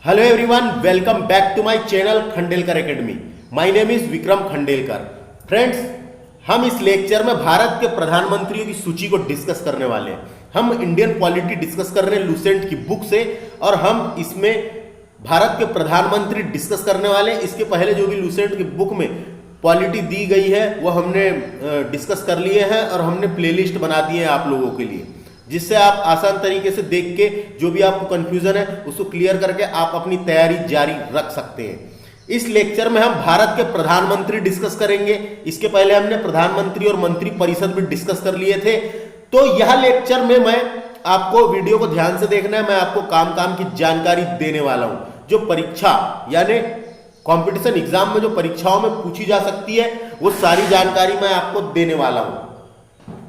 Hello everyone, welcome back to my channel Khandelkar academy. My name is Vikram Khandelkar. Friends, हम इस lecture में भारत के प्रधानमंत्रियों की सूची को डिस्कस करने वाले हैं। हम इंडियन पॉलिटी डिस्कस कर रहे हैं लुसेंट की बुक से, और हम इसमें भारत के प्रधानमंत्री डिस्कस करने वाले हैं। इसके पहले जो भी लुसेंट की बुक में पॉलिटी दी गई है वो हमने डिस्कस कर लिए हैं, और हमने प्लेलिस्ट बना दी है आप लोगों के लिए, जिससे आप आसान तरीके से देख के जो भी आपको कंफ्यूजन है उसको क्लियर करके आप अपनी तैयारी जारी रख सकते हैं। इस लेक्चर में हम भारत के प्रधानमंत्री डिस्कस करेंगे। इसके पहले हमने प्रधानमंत्री और मंत्री परिषद भी डिस्कस कर लिए थे। तो यह लेक्चर में मैं आपको, वीडियो को ध्यान से देखना है, मैं आपको काम काम की जानकारी देने वाला हूं, जो परीक्षा यानी कंपटीशन एग्जाम में जो परीक्षाओं में पूछी जा सकती है वो सारी जानकारी मैं आपको देने वाला हूं।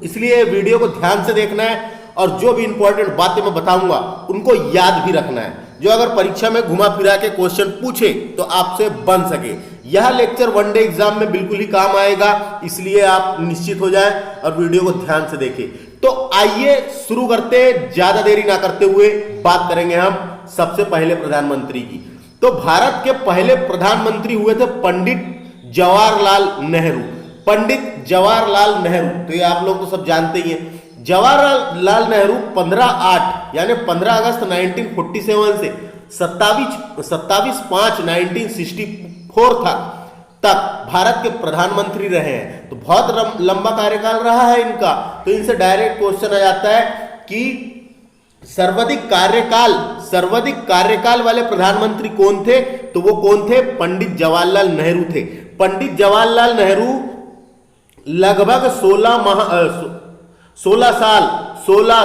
इसलिए वीडियो को ध्यान से देखना है, और जो भी इंपॉर्टेंट बातें मैं बताऊंगा उनको याद भी रखना है, जो अगर परीक्षा में घुमा फिरा के क्वेश्चन पूछे तो आपसे बन सके। यह लेक्चर वनडे एग्जाम में बिल्कुल ही काम आएगा, इसलिए आप निश्चित हो जाएं और वीडियो को ध्यान से देखें। तो आइए शुरू करते हैं, ज्यादा देरी ना करते हुए बात करेंगे हम सबसे पहले प्रधानमंत्री की। तो भारत के पहले प्रधानमंत्री हुए थे पंडित जवाहरलाल नेहरू। पंडित जवाहरलाल नेहरू, तो ये आप लोग तो सब जानते ही हैं। जवाहरलाल नेहरू 15/8 यानी 15 अगस्त 1947 से 27/5/1964 तक भारत के प्रधानमंत्री रहे हैं। तो बहुत लंबा कार्यकाल रहा है इनका। तो इनसे डायरेक्ट क्वेश्चन आ जाता है कि सर्वाधिक कार्यकाल वाले प्रधानमंत्री कौन थे? तो वो कौन थे? पंडित जवाहरलाल नेहरू थे। पंडित जवाहरलाल नेहरू लगभग 16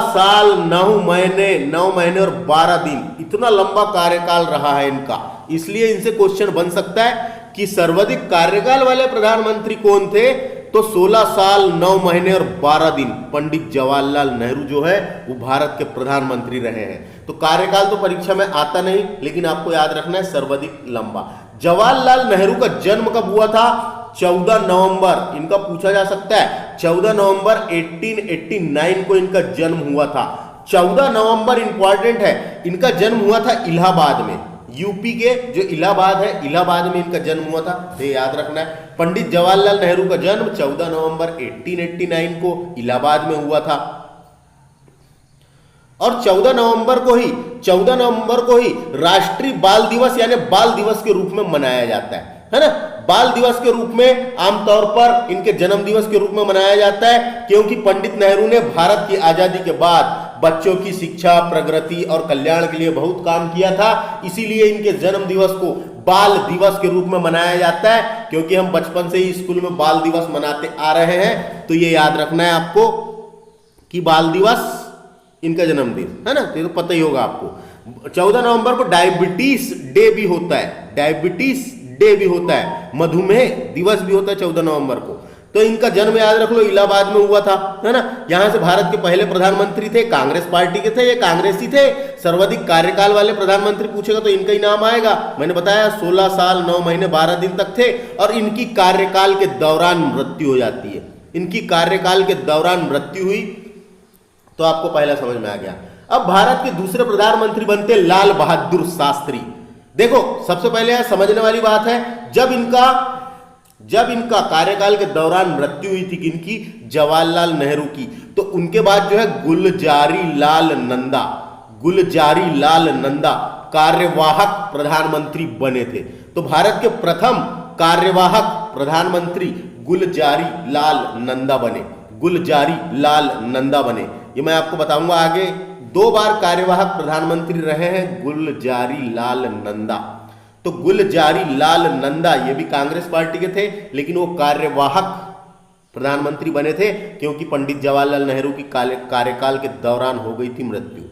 साल 9 महीने और 12 दिन, इतना लंबा कार्यकाल रहा है इनका। इसलिए इनसे क्वेश्चन बन सकता है कि सर्वाधिक कार्यकाल वाले प्रधानमंत्री कौन थे? तो 16 साल 9 महीने और 12 दिन पंडित जवाहरलाल नेहरू जो है वो भारत के प्रधानमंत्री रहे हैं। तो कार्यकाल तो परीक्षा में आता नहीं, लेकिन आपको याद रखना है सर्वाधिक लंबा। जवाहरलाल नेहरू का जन्म कब हुआ था? 14 नवंबर, इनका पूछा जा सकता है। 14 नवंबर 1889 को इनका जन्म हुआ था। 14 नवंबर इंपॉर्टेंट है, इनका जन्म हुआ था इलाहाबाद में, यूपी के जो इलाहाबाद है, इलाहाबाद में इनका जन्म हुआ था। तो याद रखना है, पंडित जवाहरलाल नेहरू का जन्म 14 नवंबर 1889 को इलाहाबाद में हुआ था। और 14 नवंबर को ही राष्ट्रीय बाल दिवस यानी बाल दिवस के रूप में मनाया जाता है ना। बाल दिवस के रूप में आमतौर पर इनके जन्म दिवस के रूप में मनाया जाता है, क्योंकि पंडित नेहरू ने भारत की आजादी के बाद बच्चों की शिक्षा, प्रगति और कल्याण के लिए बहुत काम किया था। इसीलिए इनके जन्म दिवस को बाल दिवस के रूप में मनाया जाता है, क्योंकि हम बचपन से ही स्कूल में बाल दिवस मनाते आ रहे हैं। तो ये याद रखना है आपको कि बाल दिवस इनका जन्मदिन है ना, तो पता ही होगा आपको। 14 नवंबर को डायबिटीज डे भी होता है, मधुमेह दिवस भी होता है 14 नवंबर को। तो इनका जन्म याद रख लो, इलाहाबाद में हुआ था, है ना। यहां से भारत के पहले प्रधानमंत्री थे, कांग्रेस पार्टी के थे, ये कांग्रेसी थे। सर्वाधिक कार्यकाल वाले प्रधानमंत्री पूछेगा तो इनका ही नाम आएगा। मैंने बताया 16 साल 9 महीने 12 दिन तक थे, और इनकी कार्यकाल के दौरान मृत्यु हो जाती है। इनकी कार्यकाल के दौरान मृत्यु हुई, तो आपको पहला समझ में आ गया। अब भारत के दूसरे प्रधानमंत्री बनते लाल बहादुर शास्त्री। देखो, सबसे पहले यह समझने वाली बात है, जब इनका कार्यकाल के दौरान मृत्यु हुई थी किनकी? जवाहरलाल नेहरू की। तो उनके बाद जो है गुलजारी लाल नंदा कार्यवाहक प्रधानमंत्री बने थे। तो भारत के प्रथम कार्यवाहक प्रधानमंत्री गुलजारी लाल नंदा बने। ये मैं आपको बताऊंगा आगे। 2 बार कार्यवाहक प्रधानमंत्री रहे हैं गुलजारी लाल नंदा। तो गुलजारी लाल नंदा ये भी कांग्रेस पार्टी के थे, लेकिन वो कार्यवाहक प्रधानमंत्री बने थे, क्योंकि पंडित जवाहरलाल नेहरू की कार्यकाल के दौरान हो गई थी मृत्यु।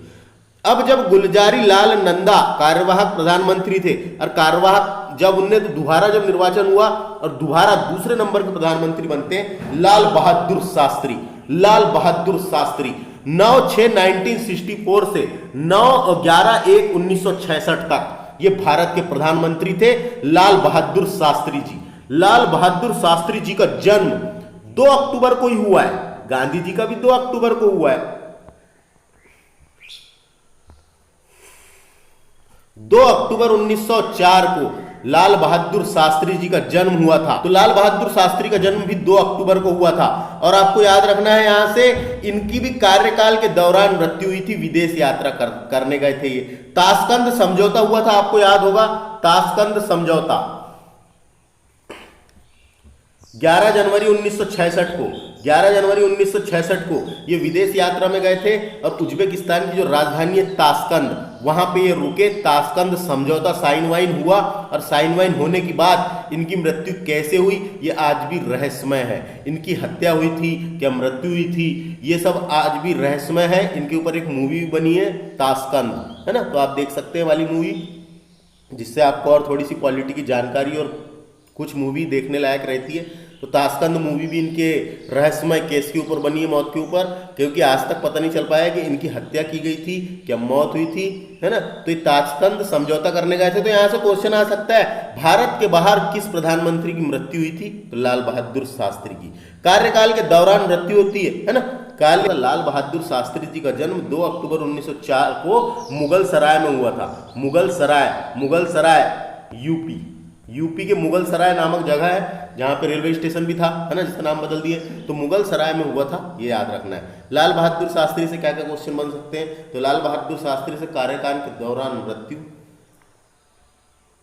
अब जब गुलजारी लाल नंदा कार्यवाहक प्रधानमंत्री थे, और कार्यवाहक जब उनने तो दोबारा जब निर्वाचन हुआ और दोबारा दूसरे नंबर के प्रधानमंत्री बनते हैं लाल बहादुर शास्त्री। 9/6/1964 से 9/11/1966 तक ये भारत के प्रधानमंत्री थे, लाल बहादुर शास्त्री जी। लाल बहादुर शास्त्री जी का जन्म 2 अक्टूबर को ही हुआ है। गांधी जी का भी 2 अक्टूबर को हुआ है। 2 अक्टूबर 1904 को लाल बहादुर शास्त्री जी का जन्म हुआ था। तो लाल बहादुर शास्त्री का जन्म भी 2 अक्टूबर को हुआ था। और आपको याद रखना है यहां से, इनकी भी कार्यकाल के दौरान मृत्यु हुई थी, विदेश यात्रा करने गए थे ये। ताशकंद समझौता हुआ था, आपको याद होगा, ताशकंद समझौता 11 जनवरी 1966 को, 11 जनवरी 1966 को ये विदेश यात्रा में गए थे और उज्बेकिस्तान की जो राजधानी है ताशकंद, वहां पे ये रुके। ताशकंद समझौता साइन वाइन हुआ और साइन वाइन होने के बाद इनकी मृत्यु कैसे हुई ये आज भी रहस्यमय है। इनकी हत्या हुई थी, क्या मृत्यु हुई थी, ये सब आज भी रहस्यमय है। इनके ऊपर एक मूवी भी बनी है ताशकंद, है ना, तो आप देख सकते हैं वाली मूवी, जिससे आपको और थोड़ी सी पॉलिटी की जानकारी और कुछ मूवी देखने लायक रहती है। तो ताशकंद मूवी भी इनके रहस्यमय केस के ऊपर बनी है, मौत के ऊपर, क्योंकि आज तक पता नहीं चल पाया कि इनकी हत्या की गई थी, क्या मौत हुई थी, है ना। तो ये ताशकंद समझौता करने गए थे। तो यहाँ से क्वेश्चन आ सकता है, भारत के बाहर किस प्रधानमंत्री की मृत्यु हुई थी? तो लाल बहादुर शास्त्री की। कार्यकाल के दौरान मृत्यु होती है ना। लाल बहादुर शास्त्री जी का जन्म 2 अक्टूबर 1904 को मुगल सराय में हुआ था। मुगल सराय यूपी के मुगल सराय नामक जगह है, जहाँ पे रेलवे स्टेशन भी था, है ना, जिसका नाम बदल दिए। तो मुगल सराय में हुआ था, ये याद रखना है। लाल बहादुर शास्त्री से क्या क्या क्वेश्चन बन सकते हैं? तो लाल बहादुर शास्त्री से कार्यकाल के दौरान मृत्यु,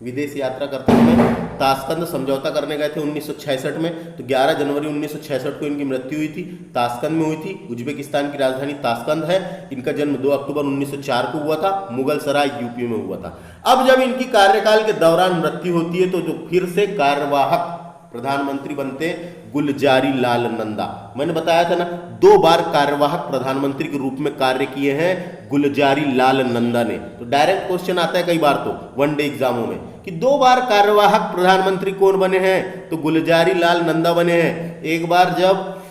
विदेश यात्रा करते हुए, ताशकंद समझौता करने गए थे 1966 में। तो 11 जनवरी 1966 को इनकी मृत्यु हुई थी, ताशकंद में हुई थी। उज्बेकिस्तान की राजधानी ताशकंद है। इनका जन्म 2 अक्टूबर 1904 को हुआ था, मुगल सराय यूपी में हुआ था। अब जब इनकी कार्यकाल के दौरान मृत्यु होती है तो जो फिर से कार्यवाहक प्रधानमंत्री बनते गुलजारी लाल नंदा। मैंने बताया था ना, 2 बार कार्यवाहक प्रधानमंत्री के रूप में कार्य किए हैं गुलजारी लाल नंदा ने। तो डायरेक्ट क्वेश्चन आता है कई बार तो वनडे एग्जामों में कि 2 बार कार्यवाहक प्रधानमंत्री कौन बने हैं? तो गुलजारी लाल नंदा बने हैं। एक बार जब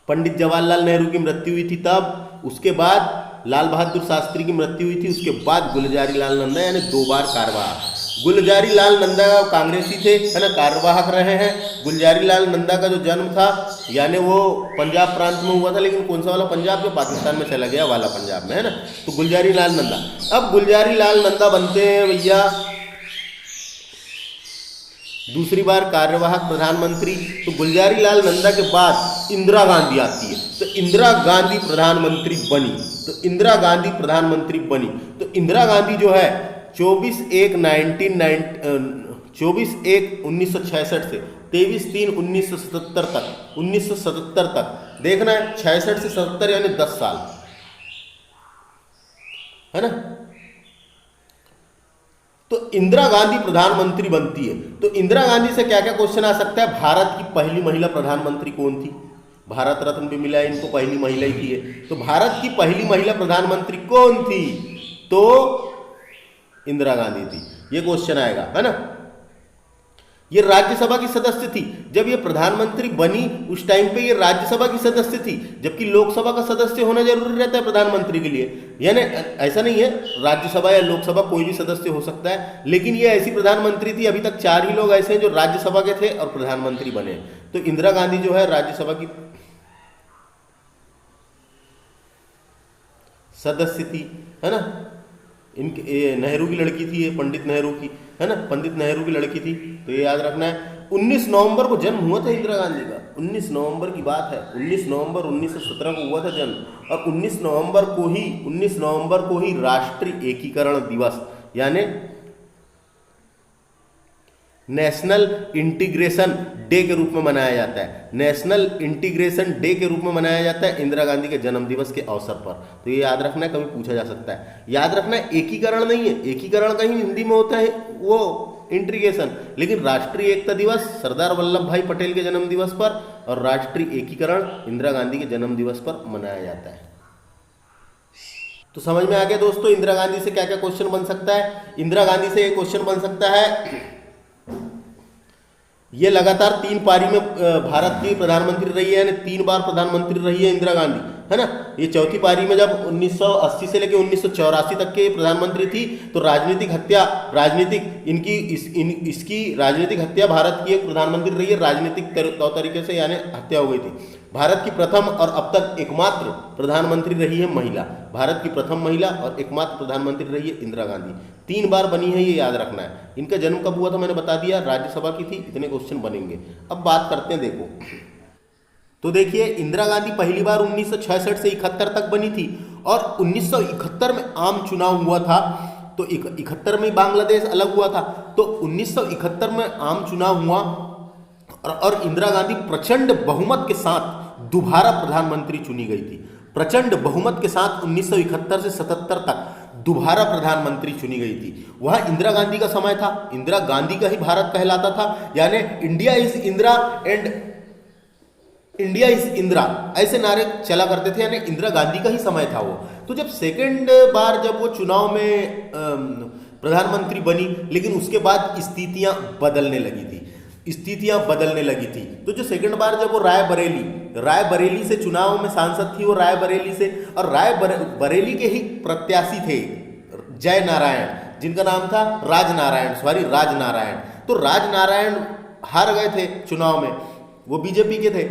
पंडित जवाहरलाल नेहरू की मृत्यु हुई थी तब, उसके बाद लाल बहादुर शास्त्री की मृत्यु हुई थी, उसके बाद गुलजारी लाल नंदा, यानी 2 बार कार्यवाहक। गुलजारी लाल नंदा कांग्रेसी थे, है ना, कार्यवाहक रहे हैं। गुलजारी लाल नंदा का जो जन्म था, यानी वो पंजाब प्रांत में हुआ था, लेकिन कौन सा वाला पंजाब? जो पाकिस्तान में चला गया वाला पंजाब में, है ना। तो गुलजारी लाल नंदा। अब गुलजारी लाल नंदा बनते हैं भैया दूसरी बार कार्यवाहक प्रधानमंत्री। तो गुलजारी लाल नंदा के बाद इंदिरा गांधी आती है। तो इंदिरा गांधी प्रधानमंत्री बनी। तो इंदिरा गांधी प्रधानमंत्री बनी। तो इंदिरा गांधी जो है 24/1/1966 से 23/3/1977 तक देखना है, 66 से 77 यानी 10 साल, है ना। तो इंदिरा गांधी प्रधानमंत्री बनती है। तो इंदिरा गांधी से क्या क्या क्वेश्चन आ सकता है? भारत की पहली महिला प्रधानमंत्री कौन थी? भारत रत्न भी मिला है इनको, पहली महिला ही थी है। तो भारत की पहली महिला प्रधानमंत्री कौन थी? तो इंदिरा गांधी थी। ये क्वेश्चन आएगा, है ना। ये राज्यसभा की सदस्य थी। जब ये प्रधानमंत्री बनी उस टाइम पे ये राज्यसभा की सदस्य थी, जबकि लोकसभा का सदस्य होना जरूरी रहता है प्रधानमंत्री के लिए। यानी ऐसा नहीं है, राज्यसभा या लोकसभा कोई भी सदस्य हो सकता है, लेकिन ये ऐसी प्रधानमंत्री थी। अभी तक 4 ही लोग ऐसे हैं जो राज्यसभा के थे और प्रधानमंत्री बने। तो इंदिरा गांधी जो है राज्यसभा की सदस्य थी, है ना। इनके नेहरू की लड़की थी ये, पंडित नेहरू की, है ना, पंडित नेहरू की लड़की थी। तो ये याद रखना है। 19 नवंबर को जन्म हुआ था इंदिरा गांधी का। 19 नवंबर की बात है, 19 नवंबर 1917 को हुआ था जन्म। और 19 नवंबर को ही राष्ट्रीय एकीकरण दिवस यानी नेशनल इंटीग्रेशन डे के रूप में मनाया जाता है। नेशनल इंटीग्रेशन डे के रूप में मनाया जाता है इंदिरा गांधी के जन्म दिवस के अवसर पर। तो ये याद रखना है, कभी पूछा जा सकता है। याद रखना है, एकीकरण नहीं है, एकीकरण कहीं हिंदी में होता है वो इंटीग्रेशन, लेकिन राष्ट्रीय एकता दिवस सरदार वल्लभ भाई पटेल के जन्म दिवस पर और राष्ट्रीय एकीकरण इंदिरा गांधी के जन्म दिवस पर मनाया जाता है। तो समझ में आ गया दोस्तों, इंदिरा गांधी से क्या क्या क्वेश्चन बन सकता है। इंदिरा गांधी से एक क्वेश्चन बन सकता है, ये लगातार 3 पारी में भारत की प्रधानमंत्री रही है, यानी 3 बार प्रधानमंत्री रही है इंदिरा गांधी, है ना। ये चौथी पारी में जब 1980 से लेकर 1984 तक के प्रधानमंत्री थी, तो इसकी राजनीतिक हत्या भारत की एक प्रधानमंत्री रही है, राजनीतिक तौर तरीके से यानी हत्या हो गई थी। भारत की प्रथम और अब तक एकमात्र प्रधानमंत्री रही है महिला, भारत की प्रथम महिला और एकमात्र प्रधानमंत्री रही है इंदिरा गांधी। 3 बार बनी है, ये याद रखना है। इनका जन्म कब हुआ था मैंने बता दिया, राज्यसभा की थी। इतने क्वेश्चन बनेंगे। अब बात करते हैं, देखो तो देखिए इंदिरा गांधी पहली बार 1966 से 71 तक बनी थी और 1971 में आम चुनाव हुआ था। तो 71 में बांग्लादेश अलग हुआ था, तो 1971 में आम चुनाव हुआ और इंदिरा गांधी प्रचंड बहुमत के साथ दोबारा प्रधानमंत्री चुनी गई थी। प्रचंड बहुमत के साथ 1971 से 77 तक दोबारा प्रधानमंत्री चुनी गई थी। वह इंदिरा गांधी का समय था, इंदिरा गांधी का ही भारत कहलाता था, यानी India is Indira and India is Indira, ऐसे नारे चला करते थे, यानी इंदिरा गांधी का ही समय था वो। तो जब सेकंड बार जब वो चुनाव में प्रधानमंत्री बनी, लेकिन उसके बाद स्थितियां बदलने लगी थी, तो जो सेकंड बार जब वो रायबरेली से चुनाव में सांसद थी, वो रायबरेली से, और रायबरेली के ही प्रत्याशी थे जय नारायण, जिनका नाम था राजनारायण। तो राजनारायण हार गए थे चुनाव में, वो बीजेपी के थे।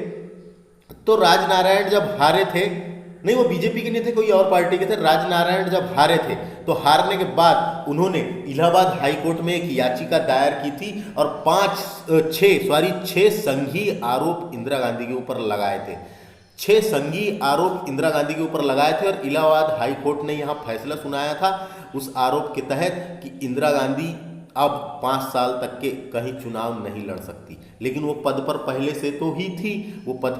तो राजनारायण जब हारे थे, नहीं वो बीजेपी के नहीं थे, कोई और पार्टी के थे। राजनारायण जब हारे थे, तो हारने के बाद उन्होंने इलाहाबाद हाई कोर्ट में एक याचिका दायर की थी और 6 संघीय आरोप इंदिरा गांधी के ऊपर लगाए थे। 6 संघीय आरोप इंदिरा गांधी के ऊपर लगाए थे और इलाहाबाद हाई कोर्ट ने यहाँ फैसला सुनाया था उस आरोप के तहत कि इंदिरा गांधी अब 5 साल तक के कहीं चुनाव नहीं लड़ सकती। लेकिन वो पद पर पहले से तो ही थी, तो पद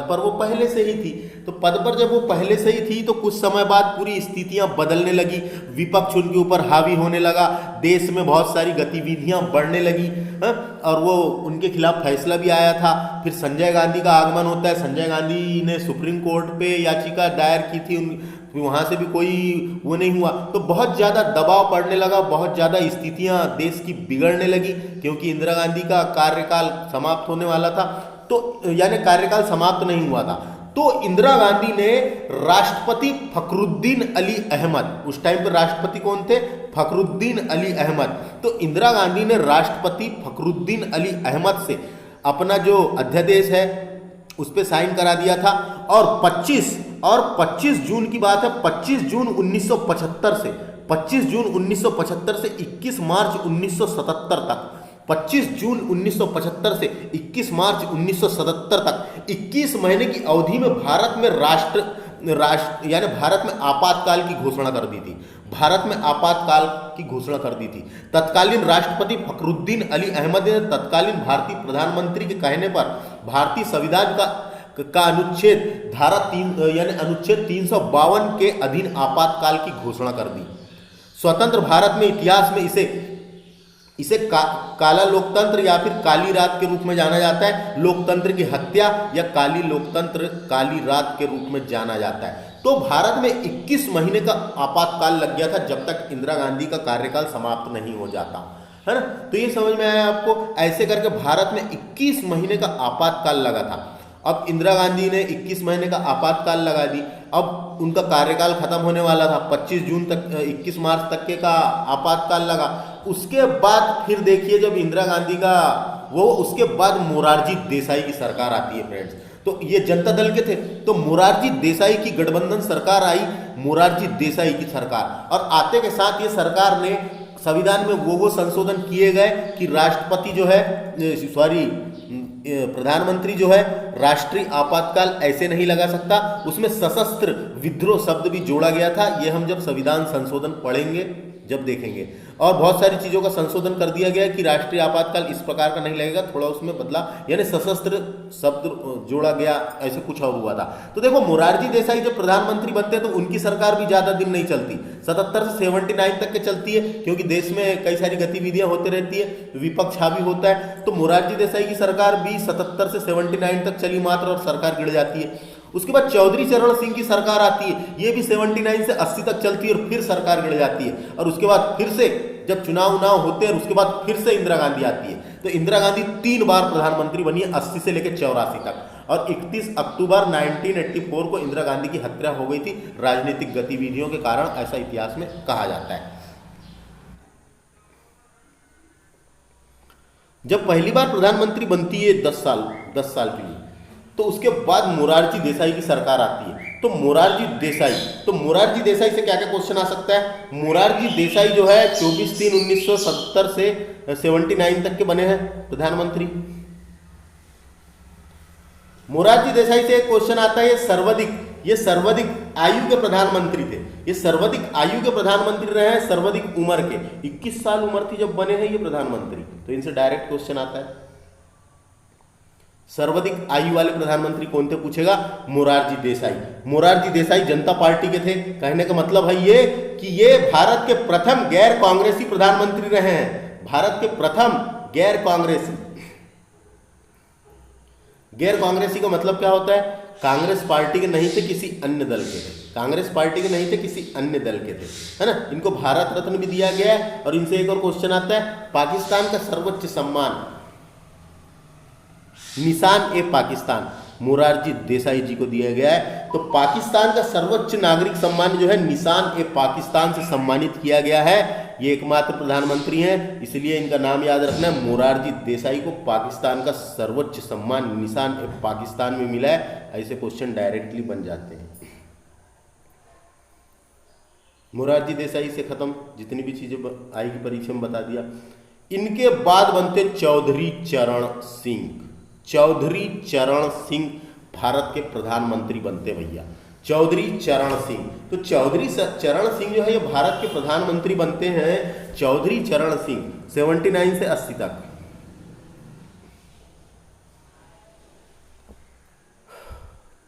पर वो पहले से ही थी। तो पद पर जब वो पहले से ही थी, तो कुछ समय बाद पूरी स्थितियां बदलने लगी, विपक्ष उनके ऊपर हावी होने लगा, देश में बहुत सारी गतिविधियां बढ़ने लगी, और वो उनके खिलाफ फैसला भी आया था। फिर संजय गांधी का आगमन होता है, संजय गांधी ने सुप्रीम कोर्ट पे याचिका दायर की थी, वहाँ से भी कोई वो नहीं हुआ। तो बहुत ज़्यादा दबाव पड़ने लगा, बहुत ज़्यादा स्थितियां देश की बिगड़ने लगी, क्योंकि इंदिरा गांधी का कार्यकाल समाप्त होने वाला था। तो यानी कार्यकाल समाप्त नहीं हुआ था। तो इंदिरा गांधी ने राष्ट्रपति फखरुद्दीन अली अहमद, उस टाइम पर राष्ट्रपति कौन थे? फखरुद्दीन अली अहमद। तो इंदिरा गांधी ने राष्ट्रपति फखरुद्दीन अली अहमद से अपना जो अध्यादेश है उस पर साइन करा दिया था। और 25 जून की बात है, 25 जून 1975 से 21 मार्च 1977 तक, 25 जून 1975 से 21 मार्च 1977 तक 21 महीने की अवधि में भारत में यानी भारत में आपातकाल की घोषणा कर दी थी। तत्कालीन राष्ट्रपति फखरुद्दीन अली अहमद ने तत्कालीन भारतीय प्रधानमंत्री के कहने पर भारतीय संविधान का अनुच्छेद अनुच्छेद 352 के अधीन आपातकाल की घोषणा कर दी। स्वतंत्र भारत में इतिहास में इसे काला लोकतंत्र या फिर काली रात के रूप में जाना जाता है। लोकतंत्र की हत्या या काली रात के रूप में जाना जाता है। तो भारत में 21 महीने का आपातकाल लग गया था, जब तक इंदिरा गांधी का कार्यकाल समाप्त नहीं हो जाता, है ना। तो ये समझ में आया आपको? ऐसे करके भारत में 21 महीने का आपातकाल लगा था। अब इंदिरा गांधी ने 21 महीने का आपातकाल लगा दी। अब उनका कार्यकाल खत्म होने वाला था, 25 जून तक 21 मार्च तक के का आपातकाल लगा। उसके बाद फिर देखिए जब इंदिरा गांधी का उसके बाद मोरारजी देसाई की सरकार आती है फ्रेंड्स। तो ये जनता दल के थे, तो मोरारजी देसाई की गठबंधन सरकार आई, मोरारजी देसाई की सरकार। और आते के साथ ये सरकार ने संविधान में वो संशोधन किए गए कि राष्ट्रपति जो है प्रधानमंत्री जो है राष्ट्रीय आपातकाल ऐसे नहीं लगा सकता। उसमें सशस्त्र विद्रोह शब्द भी जोड़ा गया था। ये हम जब संविधान संशोधन पढ़ेंगे जब देखेंगे। और बहुत सारी चीज़ों का संशोधन कर दिया गया कि राष्ट्रीय आपातकाल इस प्रकार का नहीं लगेगा, थोड़ा उसमें बदला, यानी सशस्त्र शब्द जोड़ा गया, ऐसे कुछ और हुआ था। तो देखो मोरारजी देसाई जब प्रधानमंत्री बनते हैं तो उनकी सरकार भी ज़्यादा दिन नहीं चलती, 77 से 79 तक के चलती है, क्योंकि देश में कई सारी गतिविधियां होती रहती है, विपक्ष हावी होता है। तो मोरारजी देसाई की सरकार भी 77 से 79 तक चली मात्र, और सरकार गिर जाती है। उसके बाद चौधरी चरण सिंह की सरकार आती है, ये भी 79 से 80 तक चलती है और फिर सरकार गिर जाती है। और उसके बाद फिर से जब चुनाव होते हैं, उसके बाद फिर से इंदिरा गांधी आती है। तो इंदिरा गांधी 3 बार प्रधानमंत्री बनी है, 80 से लेकर 84 तक। और 31 अक्टूबर 1984 को इंदिरा गांधी की हत्या हो गई थी राजनीतिक गतिविधियों के कारण, ऐसा इतिहास में कहा जाता है। जब पहली बार प्रधानमंत्री बनती है 10 साल के लिए, तो उसके बाद मोरारजी देसाई की सरकार आती है। तो मोरारजी देसाई से क्या क्या क्वेश्चन आ सकता है? मोरारजी देसाई जो है 24/3/1970 से 79 तक के बने हैं प्रधानमंत्री। मोरारजी देसाई से एक क्वेश्चन आता है, ये सर्वाधिक आयु के प्रधानमंत्री थे। ये सर्वाधिक आयु के प्रधानमंत्री रहे हैं, सर्वाधिक उम्र के 21 साल उम्र थी जब बने हैं ये प्रधानमंत्री। तो इनसे डायरेक्ट क्वेश्चन आता है, सर्वाधिक आयु वाले प्रधानमंत्री कौन थे पूछेगा? मोरारजी देसाई। मोरारजी देसाई जनता पार्टी के थे। कहने का मतलब है ये कि ये भारत के प्रथम गैर कांग्रेसी प्रधानमंत्री रहे हैं। भारत के प्रथम गैर कांग्रेसी का मतलब क्या होता है? कांग्रेस पार्टी के नहीं थे, किसी अन्य दल के थे। कांग्रेस पार्टी के नहीं थे, किसी अन्य दल के थे, है ना। इनको भारत रत्न भी दिया गया है। और इनसे एक और क्वेश्चन आता है, पाकिस्तान का सर्वोच्च सम्मान निशान ए पाकिस्तान मोरारजी देसाई जी को दिया गया है। तो पाकिस्तान का सर्वोच्च नागरिक सम्मान जो है निशान ए पाकिस्तान से सम्मानित किया गया है। ये एकमात्र प्रधानमंत्री हैं, इसलिए इनका नाम याद रखना है। मोरारजी देसाई को पाकिस्तान का सर्वोच्च सम्मान निशान ए पाकिस्तान में मिला है। ऐसे क्वेश्चन डायरेक्टली बन जाते हैं। मोरारजी देसाई से खत्म, जितनी भी चीजें आएगी परीक्षा में बता दिया। इनके बाद बनते चौधरी चरण सिंह। चौधरी चरण सिंह भारत के प्रधानमंत्री बनते भैया, चौधरी चरण सिंह। तो चौधरी चरण सिंह जो है ये भारत के प्रधानमंत्री बनते हैं। चौधरी चरण सिंह 79 से 80 तक।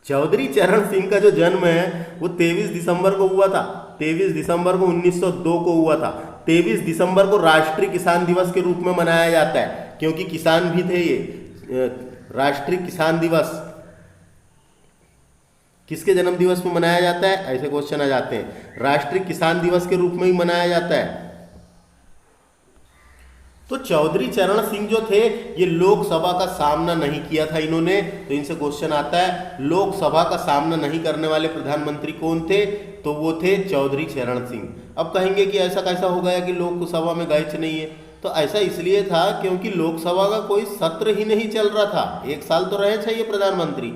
चौधरी चरण सिंह का जो जन्म है वो 23 दिसंबर को हुआ था। 23 दिसंबर को 1902 को हुआ था। 23 दिसंबर को राष्ट्रीय किसान दिवस के रूप में मनाया जाता है, क्योंकि किसान भी थे ये। राष्ट्रीय किसान दिवस किसके जन्म दिवस में मनाया जाता है? ऐसे क्वेश्चन आ जाते हैं। राष्ट्रीय किसान दिवस के रूप में ही मनाया जाता है। तो चौधरी चरण सिंह जो थे ये लोकसभा का सामना नहीं किया था इन्होंने। तो इनसे क्वेश्चन आता है, लोकसभा का सामना नहीं करने वाले प्रधानमंत्री कौन थे? तो वो थे चौधरी चरण सिंह। अब कहेंगे कि ऐसा कैसा हो गया कि लोकसभा में गए नहीं है? तो ऐसा इसलिए था क्योंकि लोकसभा का कोई सत्र ही नहीं चल रहा था। 1 साल तो रहे चाहिए प्रधानमंत्री।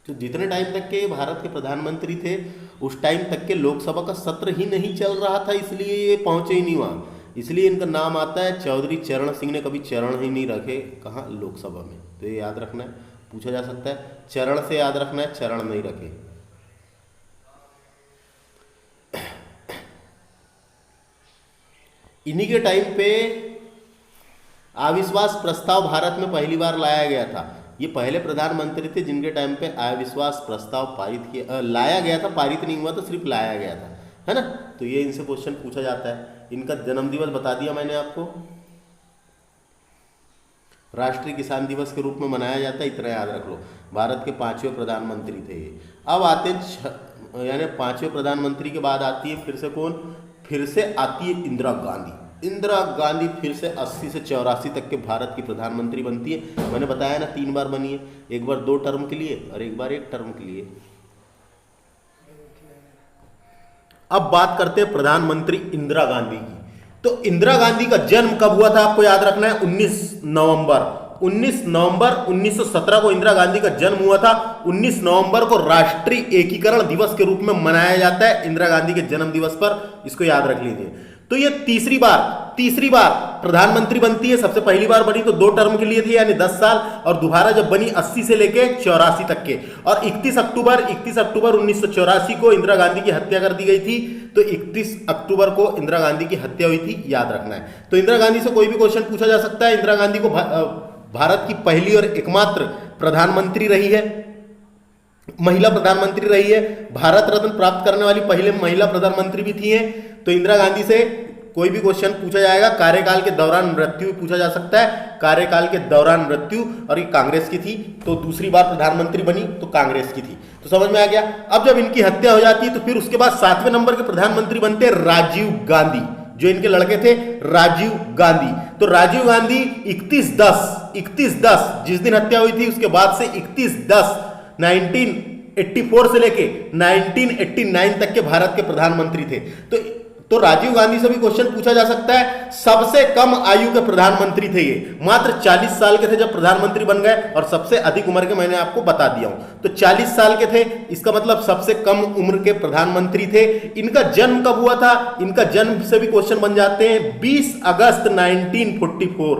तो जितने टाइम तक के भारत के प्रधानमंत्री थे उस टाइम तक के लोकसभा का सत्र ही नहीं चल रहा था, इसलिए ये पहुंचे ही नहीं वहाँ। इसलिए इनका नाम आता है चौधरी चरण सिंह ने कभी चरण ही नहीं रखे कहाँ? लोकसभा में। तो ये याद रखना है, पूछा जा सकता है। चरण से याद रखना है, चरण नहीं रखे। इन्हीं के टाइम पे अविश्वास प्रस्ताव भारत में पहली बार लाया गया था। ये पहले प्रधानमंत्री थे जिनके टाइम पे अविश्वास प्रस्ताव लाया गया था। पारित नहीं हुआ था, सिर्फ लाया गया था, है ना। तो ये इनसे क्वेश्चन पूछा जाता है। इनका जन्म दिवस बता दिया मैंने आपको, राष्ट्रीय किसान दिवस के रूप में मनाया जाता है, इतना याद रख लो। भारत के 5वें प्रधानमंत्री थे ये। अब आते यानी 5वें प्रधानमंत्री के बाद आती है फिर से कौन? फिर से आती है इंदिरा गांधी। इंदिरा गांधी फिर से 80 से 84 तक के भारत की प्रधानमंत्री बनती है। मैंने बताया ना 3 बार बनी है, एक बार 2 टर्म के लिए और एक बार 1 टर्म के लिए। अब बात करते हैं प्रधानमंत्री इंदिरा गांधी की। तो इंदिरा गांधी का जन्म कब हुआ था आपको याद रखना है, 19 नवंबर 1917 को इंदिरा गांधी का जन्म हुआ था। 19 नवंबर को राष्ट्रीय एकीकरण दिवस के रूप में मनाया जाता है इंदिरा गांधी के जन्म दिवस पर, इसको याद रख लीजिए। तो ये तीसरी बार प्रधानमंत्री बनती है। सबसे पहली बार बनी तो 2 टर्म के लिए थी यानी 10 साल, और दोबारा जब बनी 80 से लेके 84 तक के। और 31 अक्टूबर 1984 को इंदिरा गांधी की हत्या कर दी गई थी। तो 31 अक्टूबर को इंदिरा गांधी की हत्या हुई थी, याद रखना है। तो इंदिरा गांधी से कोई भी क्वेश्चन पूछा जा सकता है। इंदिरा गांधी को भारत की पहली और एकमात्र प्रधानमंत्री रही है, महिला प्रधानमंत्री रही है। भारत रत्न प्राप्त करने वाली पहले महिला प्रधानमंत्री भी थी हैं। तो इंदिरा गांधी से कोई भी क्वेश्चन पूछा जाएगा। कार्यकाल के दौरान मृत्यु पूछा जा सकता है, कार्यकाल के दौरान मृत्यु। और ये कांग्रेस की थी, तो दूसरी बार प्रधानमंत्री बनी तो कांग्रेस की थी। तो समझ में आ गया। अब जब इनकी हत्या हो जाती है तो फिर उसके बाद 7वें नंबर के प्रधानमंत्री बनते हैं राजीव गांधी। जो इनके लड़के थे राजीव गांधी। तो राजीव गांधी 31/10 जिस दिन हत्या हुई थी उसके बाद से 1984 से लेके 1989 तक के भारत के प्रधानमंत्री थे। तो राजीव गांधी से भी क्वेश्चन पूछा जा सकता है। सबसे कम आयु के प्रधानमंत्री थे ये, मात्र 40 साल के थे जब प्रधानमंत्री बन गए, और सबसे अधिक उम्र के मैंने आपको बता दिया हूं। तो 40 साल के थे, इसका मतलब सबसे कम उम्र के प्रधानमंत्री थे। इनका जन्म कब हुआ था? इनका जन्म से भी क्वेश्चन बन जाते हैं। 20 अगस्त 1944,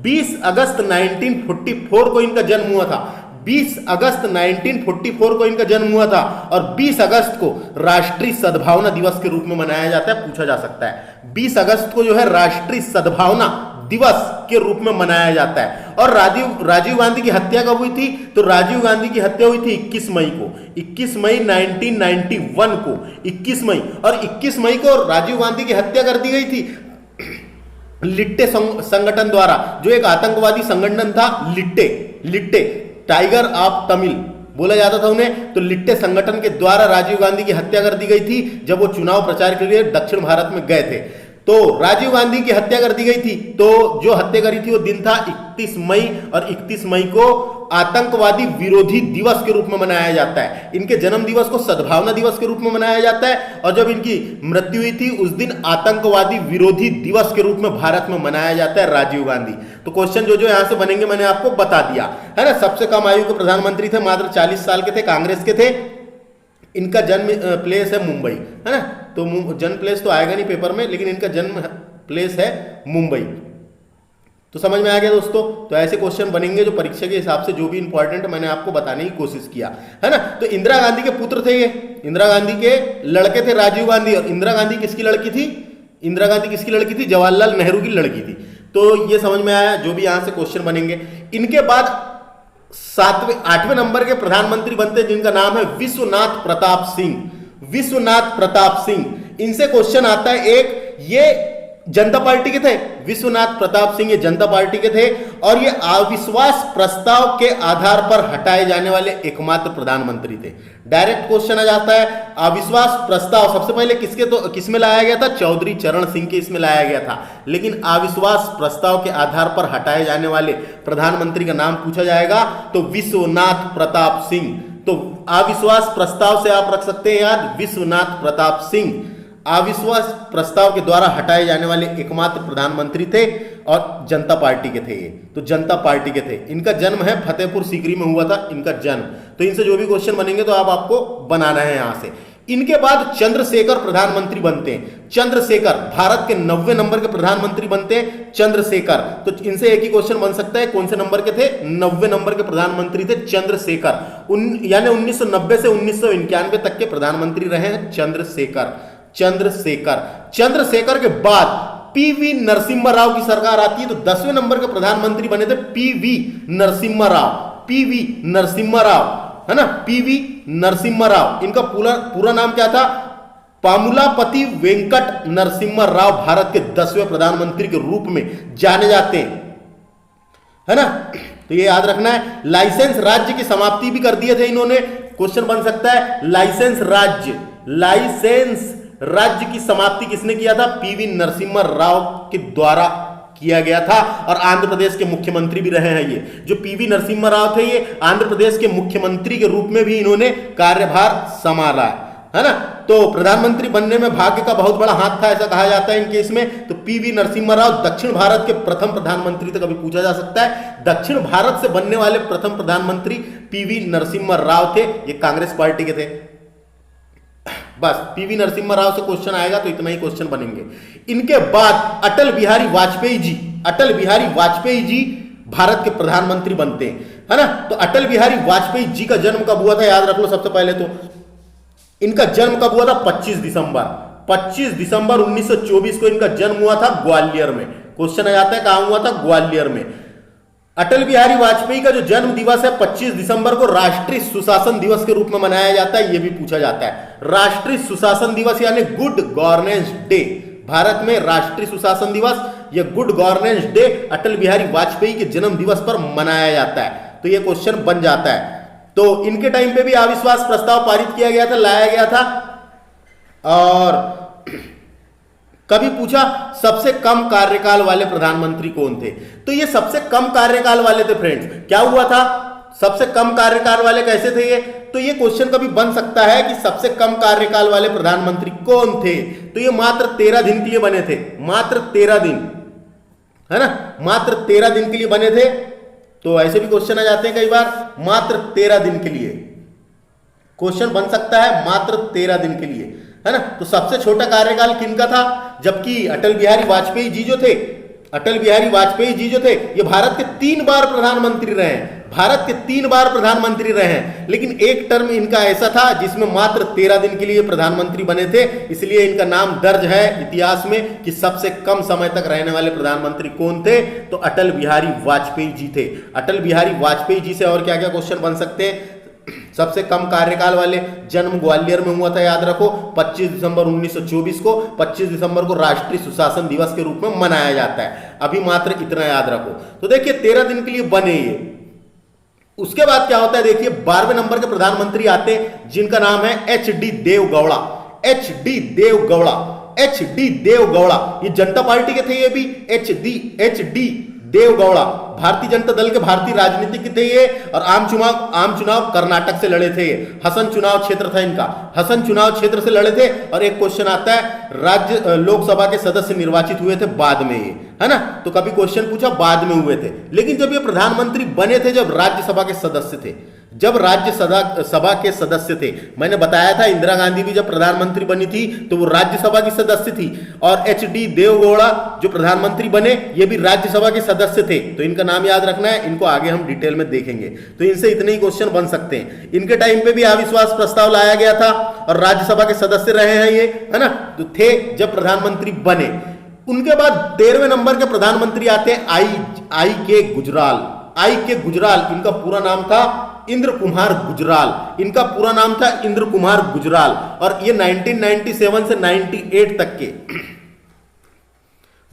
20 अगस्त 1944 को इनका जन्म हुआ था। 20 अगस्त 1944 को इनका जन्म हुआ था, और 20 अगस्त को राष्ट्रीय सद्भावना दिवस के रूप में मनाया जाता है। पूछा जा सकता है 20 अगस्त को जो है राष्ट्रीय सद्भावना दिवस के रूप में मनाया जाता है। और राजीव गांधी की हत्या कब हुई थी? तो राजीव गांधी की हत्या हुई थी 21 मई को, 21 मई 1991 को, 21 मई। और 21 मई को राजीव गांधी की हत्या कर दी गई थी लिट्टे संगठन द्वारा, जो एक आतंकवादी संगठन था। लिट्टे टाइगर ऑफ तमिल बोला जाता था उन्हें। तो लिट्टे संगठन के द्वारा राजीव गांधी की हत्या कर दी गई थी जब वो चुनाव प्रचार के लिए दक्षिण भारत में गए थे। तो राजीव गांधी की हत्या कर दी गई थी। तो जो हत्या करी थी वो दिन था 31 मई, और 31 मई को आतंकवादी विरोधी दिवस के रूप में मनाया जाता है। इनके जन्म दिवस को सद्भावना दिवस के रूप में मनाया जाता है, और जब इनकी मृत्यु हुई थी उस दिन आतंकवादी विरोधी दिवस के रूप में भारत में मनाया जाता है राजीव गांधी। तो क्वेश्चन जो यहां से बनेंगे मैंने आपको बता दिया है ना। सबसे कम आयु के प्रधानमंत्री थे, मात्र 40 साल के थे, कांग्रेस के थे। इनका जन्म प्लेस है मुंबई, है ना। तो जन्म प्लेस तो आएगा नहीं पेपर में, लेकिन इनका जन्म प्लेस है मुंबई। तो समझ में आ गया दोस्तों। तो ऐसे क्वेश्चन बनेंगे जो परीक्षा के हिसाब से जो भी इंपॉर्टेंट मैंने आपको बताने की कोशिश किया, है ना। तो इंदिरा गांधी के पुत्र थे ये, इंदिरा गांधी के लड़के थे राजीव गांधी। और इंदिरा गांधी किसकी लड़की थी? इंदिरा गांधी किसकी लड़की थी? जवाहरलाल नेहरू की लड़की थी। तो ये समझ में आया जो भी यहां से क्वेश्चन बनेंगे। इनके बाद 8वें नंबर के प्रधानमंत्री बनते हैं जिनका नाम है विश्वनाथ प्रताप सिंह। विश्वनाथ प्रताप सिंह, इनसे क्वेश्चन आता है एक, ये जनता पार्टी के थे। विश्वनाथ प्रताप सिंह ये जनता पार्टी के थे, और ये अविश्वास प्रस्ताव के आधार पर हटाए जाने वाले एकमात्र प्रधानमंत्री थे। डायरेक्ट क्वेश्चन आ जाता है, अविश्वास प्रस्ताव सबसे पहले किसमें लाया गया था? चौधरी चरण सिंह के इसमें लाया गया था। लेकिन अविश्वास प्रस्ताव के आधार पर हटाए जाने वाले प्रधानमंत्री का नाम पूछा जाएगा तो विश्वनाथ प्रताप सिंह। तो अविश्वास प्रस्ताव से आप रख सकते हैं याद, विश्वनाथ प्रताप सिंह अविश्वास प्रस्ताव के द्वारा हटाए जाने वाले एकमात्र प्रधानमंत्री थे, और जनता पार्टी के थे ये। तो जनता पार्टी के थे। इनका जन्म है फतेहपुर सीकरी में हुआ था इनका जन्म। तो इनसे जो भी क्वेश्चन बनेंगे तो आपको बनाना है यहां से। इनके बाद चंद्रशेखर प्रधानमंत्री बनते हैं। चंद्रशेखर भारत के 90वें नंबर के प्रधानमंत्री बनते हैं चंद्रशेखर। तो इनसे एक ही क्वेश्चन बन सकता है, कौन से नंबर के थे? 90वें नंबर के प्रधानमंत्री थे चंद्रशेखर। यानी 1990 से 1991 तक के प्रधानमंत्री रहे हैं चंद्रशेखर। चंद्रशेखर के बाद पीवी नरसिम्हा राव की सरकार आती है। तो 10वें नंबर के प्रधानमंत्री बने थे पीवी नरसिम्हा राव। पीवी नरसिम्हा राव, है ना, पीवी नरसिम्हा राव। इनका पूरा नाम क्या था? पामुलापति वेंकट नरसिम्हा राव भारत के 10वें प्रधानमंत्री के रूप में जाने जाते हैं, है ना। तो ये याद रखना है। लाइसेंस राज्य की समाप्ति भी कर दिए थे इन्होंने। क्वेश्चन बन सकता है लाइसेंस राज्य की समाप्ति किसने किया था? पीवी नरसिम्हा राव के द्वारा किया गया था। और आंध्र प्रदेश के मुख्यमंत्री भी रहे हैं ये। जो पीवी नरसिम्हा राव थे ये आंध्र प्रदेश के मुख्यमंत्री के रूप में भी इन्होंने कार्यभार संभाला है ना। तो प्रधानमंत्री बनने में भाग्य का बहुत बड़ा हाथ था, ऐसा कहा जाता है इन केस में। तो पीवी नरसिम्हा राव दक्षिण भारत के प्रथम प्रधानमंत्री थे, कभी पूछा जा सकता है। दक्षिण भारत से बनने वाले प्रथम प्रधानमंत्री पीवी नरसिम्हा राव थे। ये कांग्रेस पार्टी के थे। बस पीवी नरसिम्हा राव से क्वेश्चन आएगा तो इतना ही क्वेश्चन बनेंगे। इनके बाद अटल बिहारी वाजपेयी जी भारत के प्रधानमंत्री बनते हैं, है ना। तो अटल बिहारी वाजपेयी जी का जन्म कब हुआ था? याद रख लो सबसे पहले तो इनका जन्म कब हुआ था? 25 दिसंबर 1924 को इनका जन्म हुआ था ग्वालियर में। क्वेश्चन आ जाता है कहां हुआ था? ग्वालियर में। अटल बिहारी वाजपेयी का जो जन्म दिवस है 25 दिसंबर को राष्ट्रीय सुशासन दिवस के रूप में मनाया जाता है। यह भी पूछा जाता है। राष्ट्रीय सुशासन दिवस यानी गुड गवर्नेंस डे। भारत में राष्ट्रीय सुशासन दिवस या good governance day Atal Bihari Vajpayee के जन्म दिवस पर मनाया जाता है। तो यह क्वेश्चन बन जाता है। तो इनके टाइम पे भी अविश्वास प्रस्ताव पारित किया गया था, लाया गया था। और कभी पूछा सबसे कम कार्यकाल वाले प्रधानमंत्री कौन थे, तो ये सबसे कम कार्यकाल वाले थे फ्रेंड्स। क्या हुआ था, सबसे कम कार्यकाल वाले कैसे थे ये, तो ये क्वेश्चन कभी बन सकता है कि सबसे कम कार्यकाल वाले प्रधानमंत्री कौन थे, तो ये मात्र 13 दिन के लिए बने थे, मात्र 13 दिन, है ना, मात्र 13 दिन के लिए बने थे। तो ऐसे भी क्वेश्चन आ जाते हैं कई बार, मात्र 13 दिन के लिए क्वेश्चन बन सकता है, मात्र 13 दिन के लिए, है ना। तो सबसे छोटा कार्यकाल किनका था, जबकि अटल बिहारी वाजपेयी जी जो थे, अटल बिहारी वाजपेयी जी जो थे ये भारत के 3 बार प्रधानमंत्री रहे हैं, भारत के 3 बार प्रधानमंत्री रहे हैं, लेकिन एक टर्म इनका ऐसा था जिसमें मात्र 13 दिन के लिए प्रधानमंत्री बने थे, इसलिए इनका नाम दर्ज है इतिहास में कि सबसे कम समय तक रहने वाले प्रधानमंत्री कौन थे, तो अटल बिहारी वाजपेयी जी थे। अटल बिहारी वाजपेयी जी से और क्या क्या क्वेश्चन बन सकते हैं, सबसे कम कार्यकाल वाले, जन्म ग्वालियर में हुआ था, याद रखो 25 दिसंबर 1924 को, 25 दिसंबर को राष्ट्रीय सुशासन दिवस के रूप में मनाया जाता है, अभी मात्र इतना याद रखो। तो देखिए 13 दिन के लिए बने ये। उसके बाद क्या होता है, देखिए 12वें नंबर के प्रधानमंत्री आते हैं जिनका नाम है एच.डी. देवगौड़ा, एच.डी. देवगौड़ा, एच.डी. देवगौड़ा, ये जनता पार्टी के थे, ये भी एच.डी. देवगौड़ा भारतीय जनता दल के भारतीय राजनीतिक थे ये, और आम चुनाव कर्नाटक से लड़े थे ये, हसन चुनाव क्षेत्र था इनका, हसन चुनाव क्षेत्र से लड़े थे। और एक क्वेश्चन आता है, राज्य लोकसभा के सदस्य निर्वाचित हुए थे बाद में ये, है ना, तो कभी क्वेश्चन पूछा बाद में हुए थे, लेकिन जब ये प्रधानमंत्री बने थे जब राज्यसभा के सदस्य थे, जब राज्यसभा के सदस्य थे। मैंने बताया था इंदिरा गांधी भी जब प्रधानमंत्री बनी थी तो वो राज्यसभा की सदस्य थी, और एच.डी. देवगौड़ा जो प्रधानमंत्री बने ये भी राज्यसभा के सदस्य थे, तो इनका नाम याद रखना है, इनको आगे हम डिटेल में देखेंगे। तो इनसे इतने ही क्वेश्चन बन सकते हैं। इनके टाइम पे भी अविश्वास प्रस्ताव लाया गया था और राज्यसभा के सदस्य रहे हैं ये, है ना, तो थे जब प्रधानमंत्री बने। उनके बाद 13वें नंबर के प्रधानमंत्री आते हैं आई के गुजराल, आई के गुजराल, इनका पूरा नाम था इंद्र कुमार गुजराल, इनका पूरा नाम था इंद्र कुमार गुजराल, और ये 1997 से 98 तक के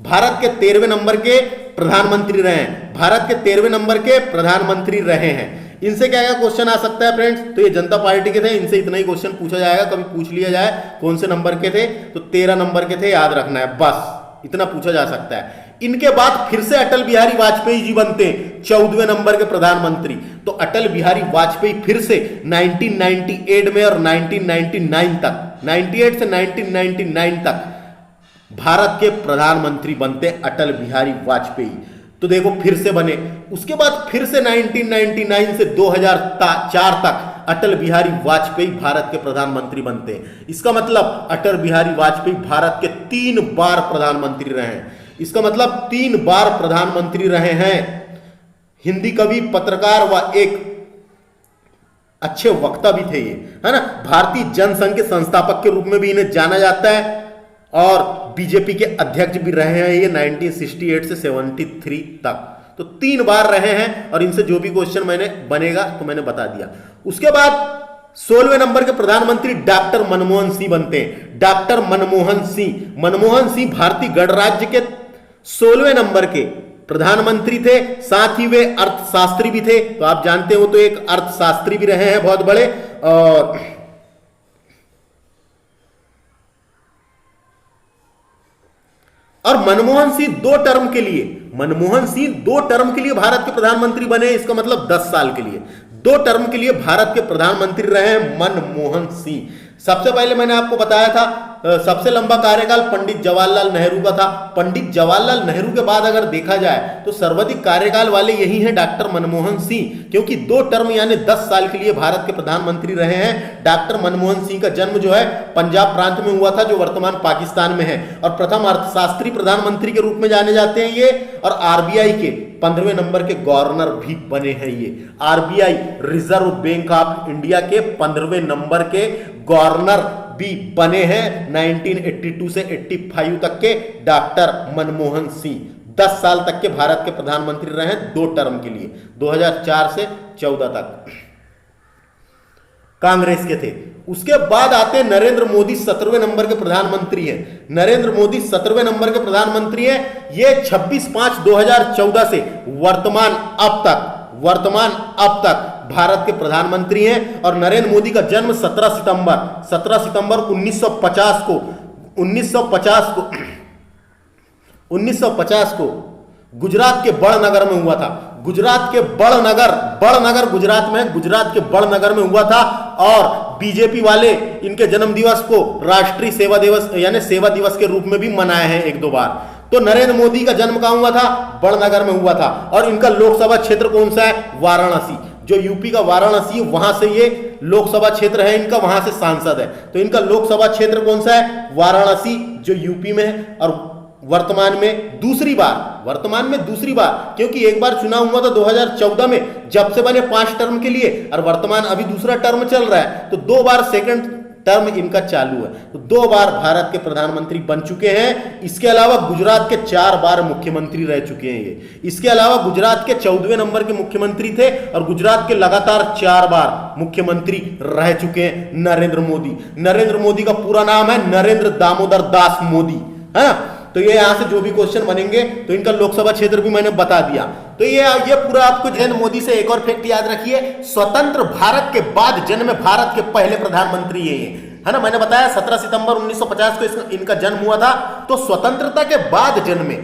भारत के 13वें नंबर के प्रधानमंत्री रहे हैं, भारत के 13वें नंबर के प्रधानमंत्री रहे हैं। इनसे क्या क्या क्वेश्चन आ सकता है फ्रेंड्स, तो ये जनता पार्टी के थे, इनसे इतना ही क्वेश्चन पूछा जाएगा, कभी पूछ लिया जाए कौन से नंबर के थे, तो 13 नंबर के थे, याद रखना है, बस इतना पूछा जा सकता है। इनके बाद फिर से अटल बिहारी वाजपेयी जी बनते हैं 14वें नंबर के प्रधानमंत्री, तो अटल बिहारी वाजपेयी फिर से 1998 में और 1999 तक, 98 से 1999 तक भारत के प्रधानमंत्री बनते अटल बिहारी वाजपेयी। तो देखो फिर से बने, उसके बाद फिर से 1999 से 2004 तक अटल बिहारी वाजपेयी भारत के प्रधानमंत्री बनते हैं। इसका मतलब अटल बिहारी वाजपेयी भारत के 3 बार प्रधानमंत्री रहे हैं, इसका मतलब 3 बार प्रधानमंत्री रहे हैं। हिंदी कवि, पत्रकार व एक अच्छे वक्ता भी थे ये, है ना। भारतीय जनसंघ के संस्थापक के रूप में भी इन्हें जाना जाता है, और बीजेपी के अध्यक्ष भी रहे हैं ये 1968 से 73 तक, तो 3 बार रहे हैं। और इनसे जो भी क्वेश्चन मैंने बनेगा तो मैंने बता दिया। उसके बाद 16वें नंबर के प्रधानमंत्री डॉक्टर मनमोहन सिंह बनते हैं, डॉक्टर मनमोहन सिंह। मनमोहन सिंह भारतीय गणराज्य के 16वें नंबर के प्रधानमंत्री थे, साथ ही वे अर्थशास्त्री भी थे, तो आप जानते हो तो एक अर्थशास्त्री भी रहे हैं बहुत बड़े। और मनमोहन सिंह 2 टर्म के लिए, मनमोहन सिंह 2 टर्म के लिए भारत के प्रधानमंत्री बने, इसका मतलब 10 साल के लिए 2 टर्म के लिए भारत के प्रधानमंत्री रहे हैं मनमोहन सिंह। सबसे पहले मैंने आपको बताया था सबसे लंबा कार्यकाल पंडित जवाहरलाल नेहरू का था। पंडित जवाहरलाल नेहरू के बाद अगर देखा जाए तो सर्वाधिक कार्यकाल वाले यही हैं डॉक्टर मनमोहन सिंह, क्योंकि 2 टर्म यानी 10 साल के लिए भारत के प्रधानमंत्री रहे हैं। डॉक्टर मनमोहन सिंह का जन्म जो है पंजाब प्रांत में हुआ था जो वर्तमान पाकिस्तान में है, और प्रथम अर्थशास्त्री प्रधानमंत्री के रूप में जाने जाते हैं ये, और आरबीआई के 15वें नंबर के गवर्नर भी बने हैं ये। RBI reserve bank of India के 15वें नंबर के गवर्नर भी बने हैं 1982 से 85 तक के डॉक्टर मनमोहन सिंह। 10 साल तक के भारत के प्रधानमंत्री रहे हैं 2 टर्म के लिए, 2004 से 14 तक कांग्रेस के थे। उसके बाद आते हैं नरेंद्र मोदी, 17वें नंबर के प्रधानमंत्री हैं। नरेंद्र मोदी 17वें नंबर के प्रधानमंत्री हैं। ये 26/5/2014 से वर्तमान अब तक भारत के प्रधानमंत्री हैं। और नरेंद्र मोदी का जन्म 17 सितंबर 1950 को 1950 को गुजरात के बड़नगर में हुआ था। गुजरात के बड़नगर गुजरात में, गुजरात के बड़नगर में हुआ था। और बीजेपी वाले इनके जन्म दिवस को राष्ट्रीय सेवा दिवस यानी सेवा दिवस के रूप में भी मनाए हैं 1-2 बार। तो नरेंद्र मोदी का जन्म कहां हुआ था? बड़नगर में हुआ था। और इनका लोकसभा क्षेत्र कौन सा है? वाराणसी। जो यूपी का वाराणसी, वहां से ये लोकसभा क्षेत्र है इनका, वहां से सांसद है। तो इनका लोकसभा क्षेत्र कौन सा है? वाराणसी, जो यूपी में है। और वर्तमान में दूसरी बार, क्योंकि एक बार चुनाव हुआ था 2014 में, जब से बने 5 टर्म के लिए, और वर्तमान अभी दूसरा टर्म चल रहा है। तो 2 बार सेकंड टर्म इनका चालू है। तो 2 बार भारत के प्रधानमंत्री बन चुके हैं। इसके अलावा गुजरात के 4 बार मुख्यमंत्री रह चुके हैं ये। इसके अलावा गुजरात के 14वें नंबर के मुख्यमंत्री थे और गुजरात के लगातार 4 बार मुख्यमंत्री रह चुके हैं नरेंद्र मोदी। नरेंद्र मोदी का पूरा नाम है नरेंद्र दामोदर दास मोदी, है ना। तो ये यहां से जो भी क्वेश्चन बनेंगे, तो इनका लोकसभा क्षेत्र भी मैंने बता दिया। तो ये पूरा आपको नरेंद्र मोदी से एक और फैक्ट याद रखिए, स्वतंत्र भारत के बाद जन्मे भारत के पहले प्रधानमंत्री ये है ना। मैंने बताया 17 सितंबर 1950 को इनका जन्म हुआ था। तो स्वतंत्रता के बाद जन्मे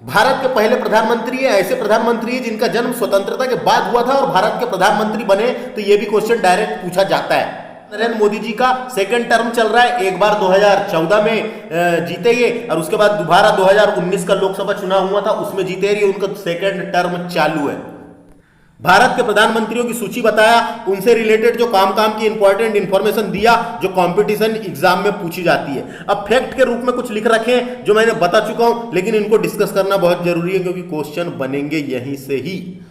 भारत के पहले प्रधानमंत्री है। ऐसे प्रधानमंत्री है जिनका जन्म स्वतंत्रता के बाद हुआ था और भारत के प्रधानमंत्री बने। तो ये भी क्वेश्चन डायरेक्ट पूछा जाता है। नरेंद्र मोदी जी का सेकंड टर्म चल रहा है। एक बार 2014 में जीते ये, और उसके बाद दोबारा 2019 का लोकसभा चुनाव हुआ था, उसमें जीते ये। उनका सेकंड टर्म चालू है। भारत के प्रधानमंत्रियों की सूची बताया, उनसे रिलेटेड जो काम की इंपॉर्टेंट इंफॉर्मेशन दिया जो कंपटीशन एग्जाम में पूछी जाती है। अब फैक्ट के रूप में कुछ लिख रखे हैं जो मैंने बता चुका हूं, लेकिन इनको डिस्कस करना बहुत जरूरी है क्योंकि क्वेश्चन बनेंगे यहीं से ही।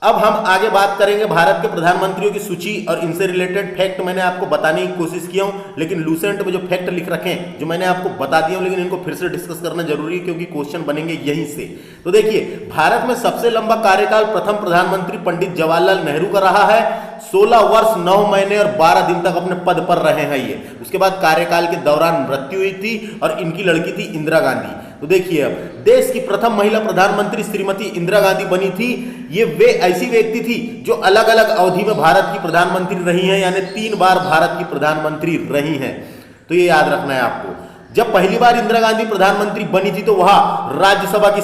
अब हम आगे बात करेंगे भारत के प्रधानमंत्रियों की सूची, और इनसे रिलेटेड फैक्ट मैंने आपको बताने की कोशिश किया हूं, लेकिन लूसेंट में जो फैक्ट लिख रखे हैं जो मैंने आपको बता दिया हूं, लेकिन इनको फिर से डिस्कस करना जरूरी है क्योंकि क्वेश्चन बनेंगे यहीं से। तो देखिए, भारत में सबसे लंबा कार्यकाल प्रथम प्रधानमंत्री पंडित जवाहरलाल नेहरू का रहा है। 16 वर्ष 9 महीने और 12 दिन तक अपने पद पर रहे हैं ये। उसके बाद कार्यकाल के दौरान मृत्यु हुई थी और इनकी लड़की थी इंदिरा गांधी। तो देखिए, अब देश की प्रथम महिला प्रधानमंत्री श्रीमती इंदिरा गांधी बनी थी। ये वे ऐसी व्यक्ति थी जो अलग अलग अवधि में भारत की प्रधानमंत्री रही हैं, यानी 3 बार भारत की प्रधानमंत्री रही हैं। तो ये याद रखना है आपको। जब पहली बार इंदिरा गांधी प्रधानमंत्री बनी थी तो वह राज्यसभा की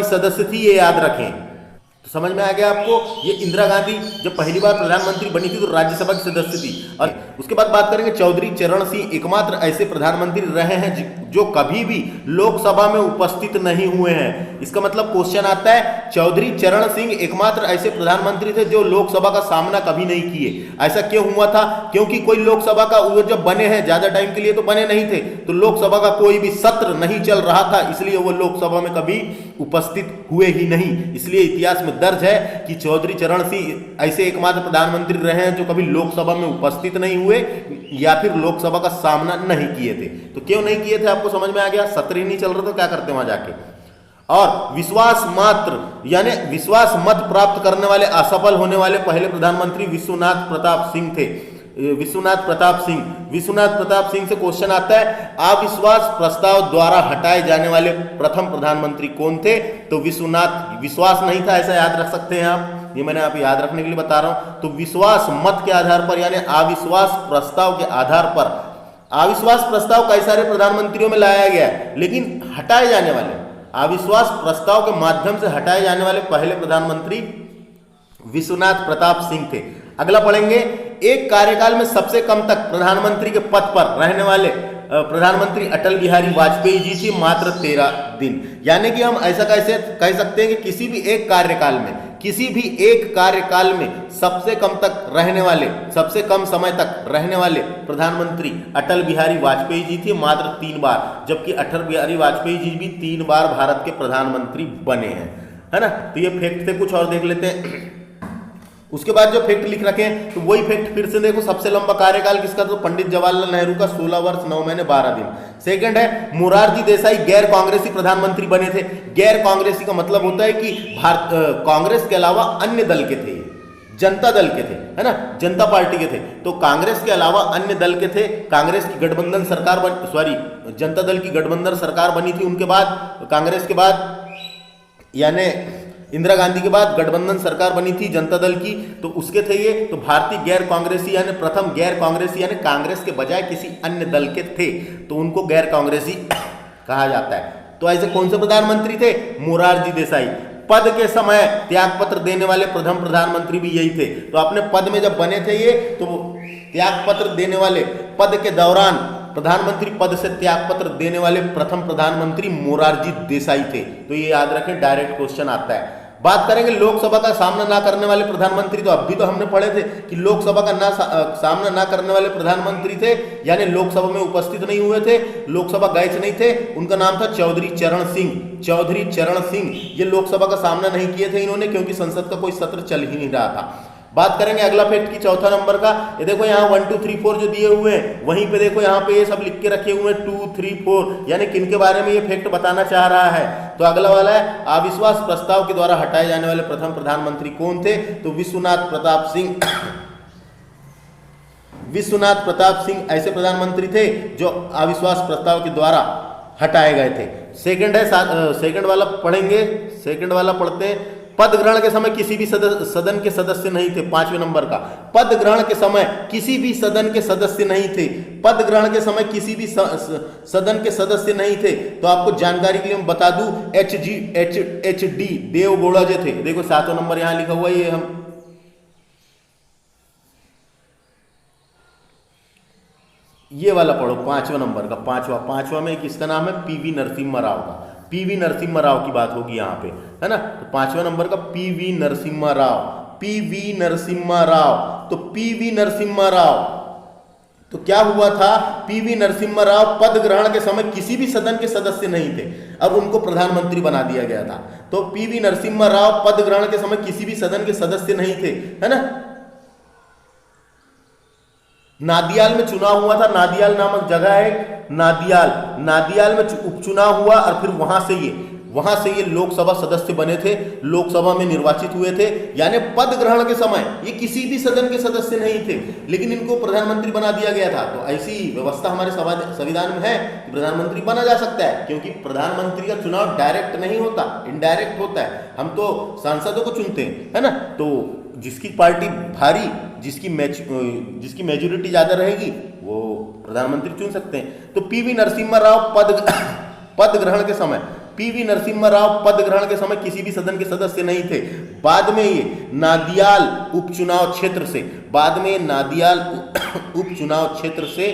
सदस्य थी, ये याद रखें। तो समझ में आ गया आपको। ये इंदिरा गांधी जब पहली बार प्रधानमंत्री बनी थी तो राज्यसभा की सदस्य थी। और उसके बाद बात करेंगे, चौधरी चरण सिंह एकमात्र ऐसे प्रधानमंत्री रहे हैं जो कभी भी लोकसभा में उपस्थित नहीं हुए हैं। इसका मतलब क्वेश्चन आता है, चौधरी चरण सिंह एकमात्र ऐसे प्रधानमंत्री थे जो लोकसभा का सामना कभी नहीं किए। ऐसा क्यों हुआ था? क्योंकि कोई लोकसभा का वो जब बने हैं ज्यादा टाइम के लिए तो बने नहीं थे, तो लोकसभा का कोई भी सत्र नहीं चल रहा था, इसलिए वो लोकसभा में कभी उपस्थित हुए ही नहीं। इसलिए इतिहास में दर्ज है कि चौधरी चरण सिंह ऐसे एकमात्र प्रधानमंत्री रहे हैं जो कभी लोकसभा में उपस्थित नहीं हुए या फिर लोकसभा का सामना नहीं किए थे। तो क्यों नहीं किए थे आपको समझ में आ गया। सत्र ही नहीं चल रहा तो क्या करते वहां जाके। और विश्वास मत प्राप्त करने वाले असफल होने वाले पहले प्रधानमंत्री विश्वनाथ प्रताप सिंह थे। विश्वनाथ प्रताप सिंह से क्वेश्चन आता है, अविश्वास प्रस्ताव द्वारा हटाए जाने वाले प्रथम प्रधानमंत्री कौन थे? तो विश्वास नहीं था, ऐसा याद रख सकते हैं आप। ये मैंने आप याद रखने के लिए बता रहा हूं। तो विश्वास मत के आधार पर यानी अविश्वास प्रस्ताव के आधार पर, अविश्वास प्रस्ताव कई सारे प्रधानमंत्रियों में लाया गया है, लेकिन हटाए जाने वाले अविश्वास प्रस्ताव के माध्यम से हटाए जाने वाले पहले प्रधानमंत्री विश्वनाथ प्रताप सिंह थे। अगला पढ़ेंगे, एक कार्यकाल में सबसे कम तक प्रधानमंत्री के पद पर रहने वाले प्रधानमंत्री अटल बिहारी वाजपेयी जी थी, मात्र 13 दिन। यानी कि हम ऐसा कैसे कह सकते हैं कि किसी भी एक कार्यकाल में सबसे कम समय तक रहने वाले प्रधानमंत्री अटल बिहारी वाजपेयी जी थे, मात्र 3 बार, जबकि अटल बिहारी वाजपेयी जी भी 3 बार भारत के प्रधानमंत्री बने हैं, है ना। तो ये फैक्ट थे, कुछ और देख लेते हैं। उसके बाद जो फैक्ट लिख रखे हैं तो वही फैक्ट फिर से देखो। सबसे लंबा कार्यकाल किसका? तो पंडित जवाहरलाल नेहरू का 16 वर्ष 9 महीने 12 दिन। सेकंड है, मोरारजी देसाई गैर कांग्रेसी प्रधानमंत्री बने थे। गैर कांग्रेसी का मतलब होता है कि कांग्रेस के अलावा अन्य दल के थे, जनता दल के थे, है ना, जनता पार्टी के थे। तो कांग्रेस के अलावा अन्य दल के थे। कांग्रेस की गठबंधन सरकार जनता दल की गठबंधन सरकार बनी थी। उनके बाद कांग्रेस के बाद यानी इंदिरा गांधी के बाद गठबंधन सरकार बनी थी जनता दल की, तो उसके थे ये। तो भारतीय गैर कांग्रेसी यानी प्रथम गैर कांग्रेसी यानी कांग्रेस के बजाय किसी अन्य दल के थे, तो उनको गैर कांग्रेसी कहा जाता है। तो ऐसे कौन से प्रधानमंत्री थे? मोरारजी देसाई। पद के समय त्यागपत्र देने वाले प्रथम प्रधानमंत्री भी यही थे। तो अपने पद में जब बने थे ये, तो त्यागपत्र देने वाले, पद के दौरान प्रधानमंत्री पद से त्यागपत्र देने वाले प्रथम प्रधानमंत्री मोरारजी देसाई थे। तो ये याद रखें, डायरेक्ट क्वेश्चन आता है। बात करेंगे लोकसभा का सामना ना करने वाले प्रधानमंत्री, तो अभी तो हमने पढ़े थे कि लोकसभा का सामना ना करने वाले प्रधानमंत्री थे, यानी लोकसभा में उपस्थित नहीं हुए थे, लोकसभा गए नहीं थे। उनका नाम था चौधरी चरण सिंह। चौधरी चरण सिंह ये लोकसभा का सामना नहीं किए थे इन्होंने, क्योंकि संसद का कोई सत्र चल ही नहीं रहा था। बात करेंगे अगला फैक्ट की, चौथा नंबर का। ये देखो यहाँ 1 2 3 4 जो दिए हुए हैं, वहीं पे देखो यहाँ पे ये सब लिख के रखे हुए हैं 2 3 4, यानी किन के बारे में ये फैक्ट बताना चाह रहा है। तो अगला वाला है, अविश्वास प्रस्ताव के द्वारा हटाए जाने वाले प्रथम प्रधानमंत्री कौन थे? तो विश्वनाथ प्रताप सिंह। विश्वनाथ प्रताप सिंह ऐसे प्रधानमंत्री थे जो अविश्वास प्रस्ताव के द्वारा हटाए गए थे। सेकंड है, सेकंड वाला पढ़ेंगे, सेकंड वाला पढ़ते हैं। पद ग्रहण के समय किसी भी सदन के सदस्य नहीं थे। 5वें नंबर का, पद ग्रहण के समय किसी भी सदन के सदस्य नहीं थे। पद ग्रहण के समय किसी भी सदन के सदस्य नहीं थे। तो आपको जानकारी के लिए मैं बता दूं, एच डी देवगौड़ा जो थे, देखो 7वां नंबर यहां लिखा हुआ है, ये हम ये वाला पढ़ो 5वां नंबर का। पांचवा में किसका नाम है? पीवी नरसिम्हा राव का। पीवी नरसिम्हा राव की बात होगी यहाँ पे, है ना। तो 5वां नंबर का पीवी नरसिम्हा राव। पीवी नरसिम्हा राव, तो पीवी नरसिम्हा राव, तो क्या हुआ था? पीवी नरसिम्हा राव पद ग्रहण के समय किसी भी सदन के सदस्य नहीं थे, अब उनको प्रधानमंत्री बना दिया गया था। तो पीवी नरसिम्हा राव पद ग्रहण के समय किसी भी सदन के सदस्य नहीं थे, है ना। नादियाल में चुनाव हुआ था, नादियाल नामक जगह है, नादियाल में उपचुनाव हुआ और फिर वहां से ये लोकसभा सदस्य बने थे, लोकसभा में निर्वाचित हुए थे। यानी पद ग्रहण के समय ये किसी भी सदन के सदस्य नहीं थे, लेकिन इनको प्रधानमंत्री बना दिया गया था। तो ऐसी व्यवस्था हमारे संविधान में है कि प्रधानमंत्री बना जा सकता है, क्योंकि प्रधानमंत्री का चुनाव डायरेक्ट नहीं होता, इनडायरेक्ट होता है। हम तो सांसदों को चुनते हैं, है ना। तो जिसकी पार्टी भारी, जिसकी मेजोरिटी ज्यादा रहेगी, वो प्रधानमंत्री चुन सकते हैं। तो पीवी नरसिम्हा राव पद ग्रहण के समय, पीवी नरसिम्हा राव पद ग्रहण के समय किसी भी सदन के सदस्य नहीं थे। बाद में ये नादियाल उपचुनाव क्षेत्र से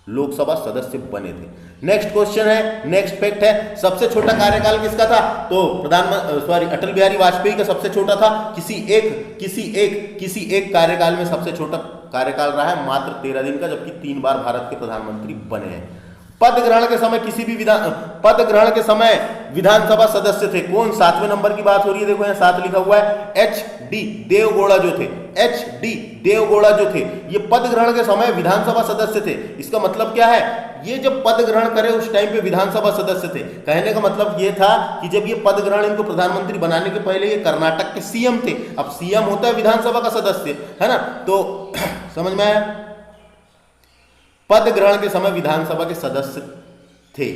लोकसभा सदस्य बने थे। नेक्स्ट क्वेश्चन है, नेक्स्ट फैक्ट है, सबसे छोटा कार्यकाल किसका था? तो अटल बिहारी वाजपेयी का सबसे छोटा था। किसी एक कार्यकाल में सबसे छोटा कार्यकाल रहा है मात्र 13 दिन का, जबकि 3 बार भारत के प्रधानमंत्री बने हैं। पद ग्रहण के समय विधानसभा सदस्य थे कौन? 7वें नंबर की बात हो रही है, देखो यहाँ 7 लिखा हुआ है। एच डी देवगौड़ा जो थे, ये पद ग्रहण के समय विधानसभा सदस्य थे। इसका मतलब क्या है? ये जब पद ग्रहण करे उस टाइम पे विधानसभा सदस्य थे। कहने का मतलब ये था कि जब ये पद ग्रहण इनको प्रधानमंत्री बनाने के पहले ये कर्नाटक के सीएम थे। अब सीएम होता है विधानसभा का सदस्य, है ना। तो समझ में आया? पद ग्रहण के समय विधानसभा के सदस्य थे।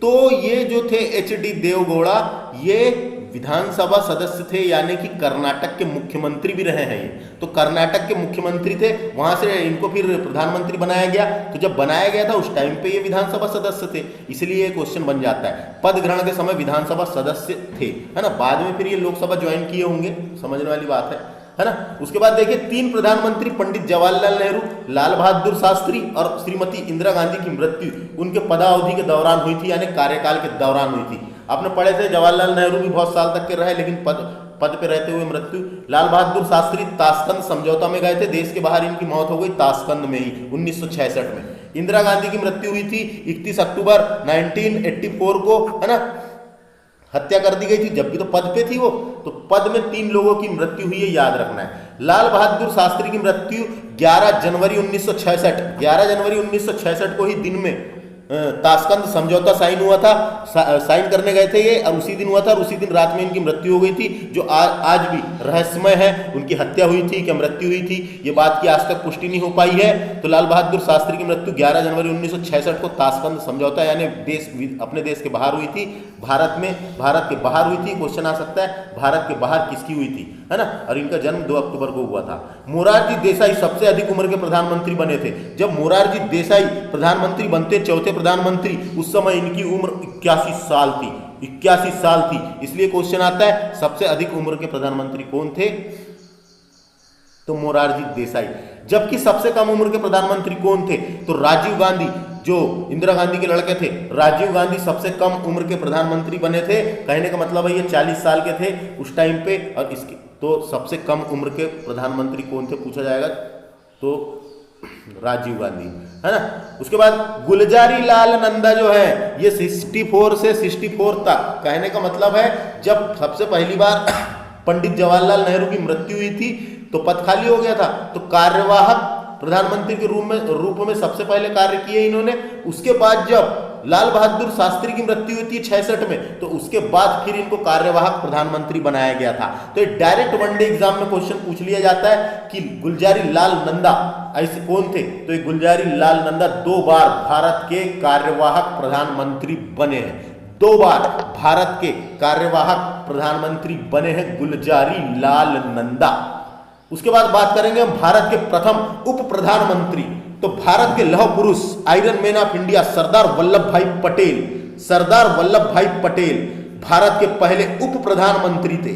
तो ये जो थे एच डी देवगौड़ा, ये विधानसभा सदस्य थे, यानी कि कर्नाटक के मुख्यमंत्री भी रहे हैं ये। तो कर्नाटक के मुख्यमंत्री थे, वहां से इनको फिर प्रधानमंत्री बनाया गया। तो जब बनाया गया था उस टाइम पे ये विधानसभा सदस्य थे, इसलिए ये क्वेश्चन बन जाता है। पद ग्रहण के समय विधानसभा सदस्य थे, है ना। बाद में फिर ये लोकसभा ज्वाइन किए होंगे, समझने वाली बात है ना। उसके बाद देखिए 3 प्रधानमंत्री, पंडित जवाहरलाल नेहरू, लाल बहादुर शास्त्री और श्रीमती इंदिरा गांधी की मृत्यु उनके पदावधि के दौरान हुई थी, यानी कार्यकाल के दौरान हुई थी। आपने पढ़े थे जवाहरलाल नेहरू भी बहुत साल तक के रहे, लेकिन पद पे रहते हुए मृत्यु। लाल बहादुर शास्त्री ताशकंद समझौता में गए थे, देश के बाहर इनकी मौत हो गई ताशकंद में ही 1966 में। इंदिरा गांधी की मृत्यु हुई थी 31 अक्टूबर 1984 को, है ना। हत्या कर दी गई थी, जबकि तो पद पे थी वो। तो पद में 3 लोगों की मृत्यु हुई है, याद रखना है। लाल बहादुर शास्त्री की मृत्यु 11 जनवरी 1966 को ही दिन में ताशकंद समझौता साइन हुआ था, साइन करने गए थे ये, और उसी दिन हुआ था, और उसी दिन रात में इनकी मृत्यु हो गई थी, जो आज भी रहस्यमय है। उनकी हत्या हुई थी क्या मृत्यु हुई थी, ये बात की आज तक पुष्टि नहीं हो पाई है। तो लाल बहादुर शास्त्री की मृत्यु 11 जनवरी 1966 को ताशकंद समझौता यानी अपने देश के बाहर हुई थी, भारत के बाहर हुई थी। क्वेश्चन आ सकता है भारत के बाहर किसकी हुई थी, है ना। और इनका जन्म 2 अक्टूबर को हुआ था। मोरारजी देसाई सबसे अधिक उम्र के प्रधानमंत्री बने थे। जब मोरारजी देसाई प्रधानमंत्री बनते, चौथे प्रधानमंत्री, उस समय इनकी उम्र 81 साल थी, 81 साल थी। इसलिए क्वेश्चन आता है सबसे अधिक उम्र के प्रधानमंत्री कौन थे? तो मोरारजी देसाई। जबकि सबसे कम उम्र के प्रधानमंत्री कौन थे? तो राजीव गांधी, जो इंदिरा गांधी के लड़के थे, राजीव गांधी सबसे कम उम्र के प्रधानमंत्री बने थे। कहने का मतलब है ये 40 साल के थे उस टाइम पे। और इसके तो सबसे कम उम्र के प्रधानमंत्री कौन थे पूछा जाएगा तो राजीव गांधी, है ना। उसके बाद गुलजारी लाल नंदा जो है ये 64 से 64 तक, कहने का मतलब है जब सबसे पहली बार पंडित जवाहरलाल नेहरू की मृत्यु हुई थी तो पद खाली हो गया था, तो कार्यवाहक प्रधानमंत्री के रूप में सबसे पहले कार्य किए इन्होंने। उसके बाद जब लाल बहादुर शास्त्री की मृत्यु हुई थी 66 में, तो उसके बाद फिर इनको कार्यवाहक प्रधानमंत्री बनाया गया था। तो ये डायरेक्ट वनडे एग्जाम में क्वेश्चन पूछ लिया जाता है कि गुलजारी लाल नंदा ऐसे कौन थे? तो ये गुलजारी लाल नंदा 2 बार भारत के कार्यवाहक प्रधानमंत्री बने हैं। 2 बार भारत के कार्यवाहक प्रधानमंत्री बने हैं गुलजारी लाल नंदा। उसके बाद बात करेंगे हम भारत के प्रथम उप प्रधानमंत्री। तो भारत के लौह पुरुष, iron man of India, Sardar Vallabh भाई पटेल। सरदार वल्लभ भाई पटेल भारत के पहले उप प्रधानमंत्री थे।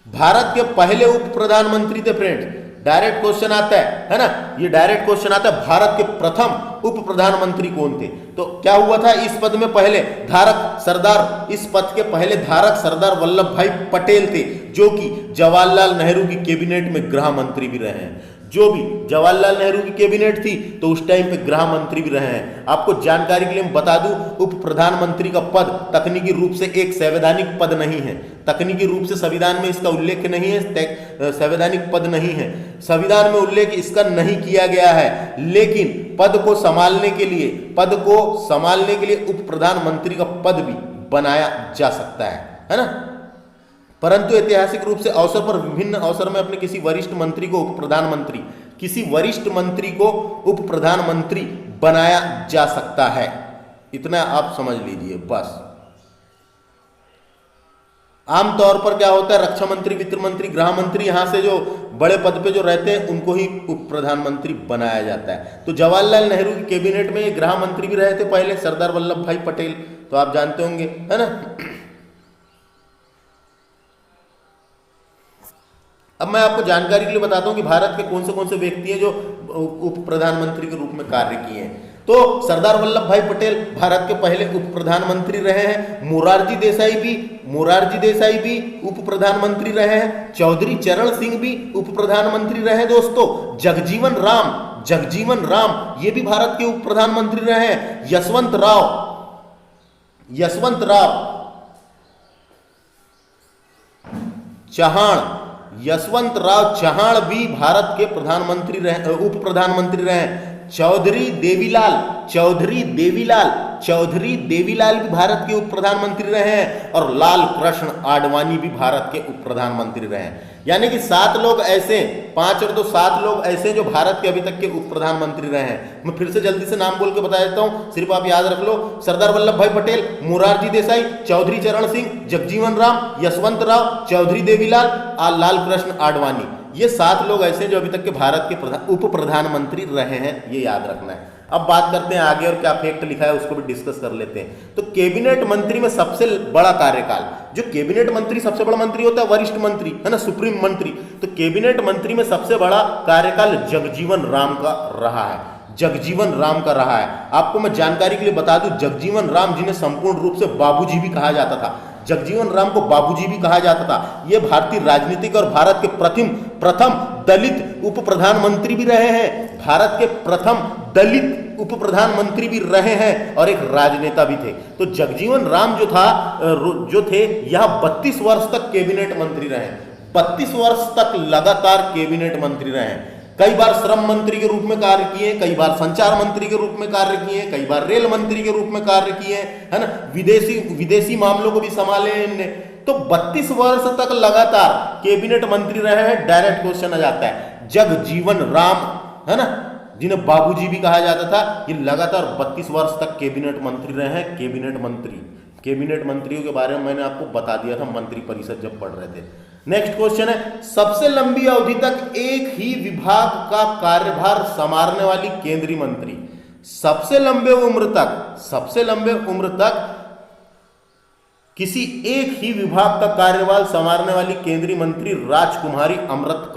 भारत के पहले उप प्रधानमंत्री थे फ्रेंड्स। डायरेक्ट क्वेश्चन आता है ना, ये डायरेक्ट क्वेश्चन आता है भारत के प्रथम उप प्रधानमंत्री कौन थे? तो क्या हुआ था इस पद में पहले धारक सरदार, इस पद के पहले धारक सरदार वल्लभ भाई पटेल थे, जो कि जवाहरलाल नेहरू की कैबिनेट में गृह मंत्री भी रहे हैं। जो भी जवाहरलाल नेहरू की कैबिनेट थी तो उस टाइम पे गृह मंत्री भी रहे हैं। आपको जानकारी के लिए मैं बता दूं, उप प्रधानमंत्री का पद तकनीकी रूप से एक संवैधानिक पद नहीं है। तकनीकी रूप से संविधान में इसका उल्लेख नहीं है, संवैधानिक पद नहीं है, संविधान में उल्लेख इसका नहीं किया गया है। लेकिन पद को संभालने के लिए उप प्रधानमंत्री का पद भी बनाया जा सकता है ना। परंतु ऐतिहासिक रूप से अवसर पर विभिन्न अवसर में अपने किसी वरिष्ठ मंत्री को उप प्रधानमंत्री बनाया जा सकता है। इतना आप समझ लीजिए बस। आमतौर पर क्या होता है, रक्षा मंत्री, वित्त मंत्री, गृह मंत्री, यहां से जो बड़े पद पे जो रहते हैं उनको ही उप प्रधानमंत्री बनाया जाता है। तो जवाहरलाल नेहरू की कैबिनेट में गृह मंत्री भी रहे थे पहले, सरदार वल्लभ भाई पटेल, तो आप जानते होंगे, है ना। अब मैं आपको जानकारी के लिए बताता हूं कि भारत के कौन से व्यक्ति हैं जो उप प्रधानमंत्री के रूप में कार्य किए हैं। तो सरदार वल्लभ भाई पटेल भारत के पहले उप प्रधानमंत्री रहे हैं। मोरारजी देसाई भी उप प्रधानमंत्री रहे हैं। चौधरी चरण सिंह भी उप प्रधानमंत्री रहे दोस्तों। जगजीवन राम ये भी भारत के उप प्रधानमंत्री रहे हैं। यशवंत राव चौहान भी भारत के उप प्रधानमंत्री रहे हैं। चौधरी देवीलाल भी भारत के उप प्रधानमंत्री रहे हैं। और लाल कृष्ण आडवाणी भी भारत के उप प्रधानमंत्री रहे हैं। यानी कि 7 लोग ऐसे, 5 और 2 7 लोग ऐसे जो भारत के अभी तक के उप प्रधानमंत्री रहे हैं। मैं फिर से जल्दी से नाम बोल के बता देता हूं, सिर्फ आप याद रख लो। सरदार वल्लभ भाई पटेल, मोरारजी देसाई, चौधरी चरण सिंह, जगजीवन राम, यशवंत राव, चौधरी देवीलाल और लाल कृष्ण आडवाणी। ये 7 लोग ऐसे जो अभी तक के भारत के उप प्रधानमंत्री रहे हैं, ये याद रखना है। अब बात करते हैं आगे और क्या फैक्ट लिखा है उसको भी डिस्कस कर लेते हैं। तो कैबिनेट मंत्री में सबसे बड़ा कार्यकाल, जो कैबिनेट मंत्री सबसे बड़ा मंत्री होता है, वरिष्ठ मंत्री, है ना, सुप्रीम मंत्री। तो कैबिनेट मंत्री में सबसे बड़ा कार्यकाल जगजीवन राम का रहा है। आपको मैं जानकारी के लिए बता दूं, जगजीवन राम जिन्हें संपूर्ण रूप से बाबूजी भी कहा जाता था, जगजीवन राम को बाबूजी भी कहा जाता था। ये भारतीय राजनीतिक और भारत के प्रथम दलित उप प्रधानमंत्री भी रहे हैं। भारत के प्रथम दलित उप प्रधानमंत्री भी रहे हैं और एक राजनेता भी थे। तो जगजीवन राम जो थे यह 32 वर्ष तक कैबिनेट मंत्री रहे। 32 वर्ष तक लगातार कैबिनेट मंत्री रहे। कई बार श्रम मंत्री के रूप में कार्य किए, कई बार संचार मंत्री के रूप में कार्य किए, कई बार रेल मंत्री के रूप में कार्य किए, है ना, विदेशी मामलों को भी संभाले इनने। तो 32 वर्ष तक लगातार कैबिनेट मंत्री रहे हैं। डायरेक्ट क्वेश्चन आ जाता है, जगजीवन राम, है ना, जिन्हें बाबूजी भी कहा जाता था, ये लगातार 32 वर्ष तक कैबिनेट मंत्री रहे हैं। कैबिनेट मंत्रियों के बारे में मैंने आपको बता दिया था मंत्री परिषद जब पढ़ रहे थे। नेक्स्ट क्वेश्चन है, सबसे लंबी अवधि तक एक ही विभाग का कार्यभार संभालने वाली केंद्रीय मंत्री। सबसे लंबे उम्र तक किसी एक ही विभाग का कार्यभार संभालने वाली केंद्रीय मंत्री राजकुमारी अमृत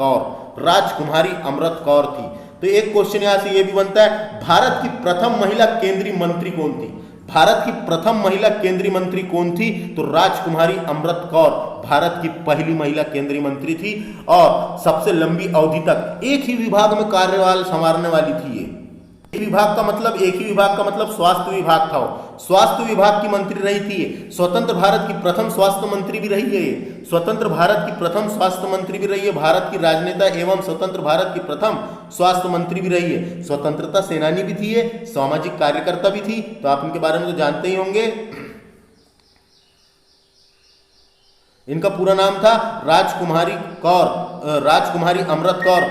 कौर थी। तो एक क्वेश्चन यहां से यह भी बनता है, भारत की प्रथम महिला केंद्रीय मंत्री कौन थी? भारत की प्रथम महिला केंद्रीय मंत्री कौन थी? तो राजकुमारी अमृत कौर भारत की पहली महिला केंद्रीय मंत्री थी और सबसे लंबी अवधि तक एक ही विभाग में कार्यभार संभालने वाली थी। एक ही विभाग का मतलब स्वास्थ्य विभाग था। स्वास्थ्य विभाग की मंत्री रही थी। स्वतंत्र भारत की प्रथम स्वास्थ्य मंत्री भी रही है। भारत की राजनेता एवं स्वतंत्र भारत की प्रथम स्वास्थ्य मंत्री भी रही है। स्वतंत्रता सेनानी भी थी, सामाजिक कार्यकर्ता भी थी। तो आप इनके बारे में तो जानते ही होंगे। इनका पूरा नाम था राजकुमारी अमृत कौर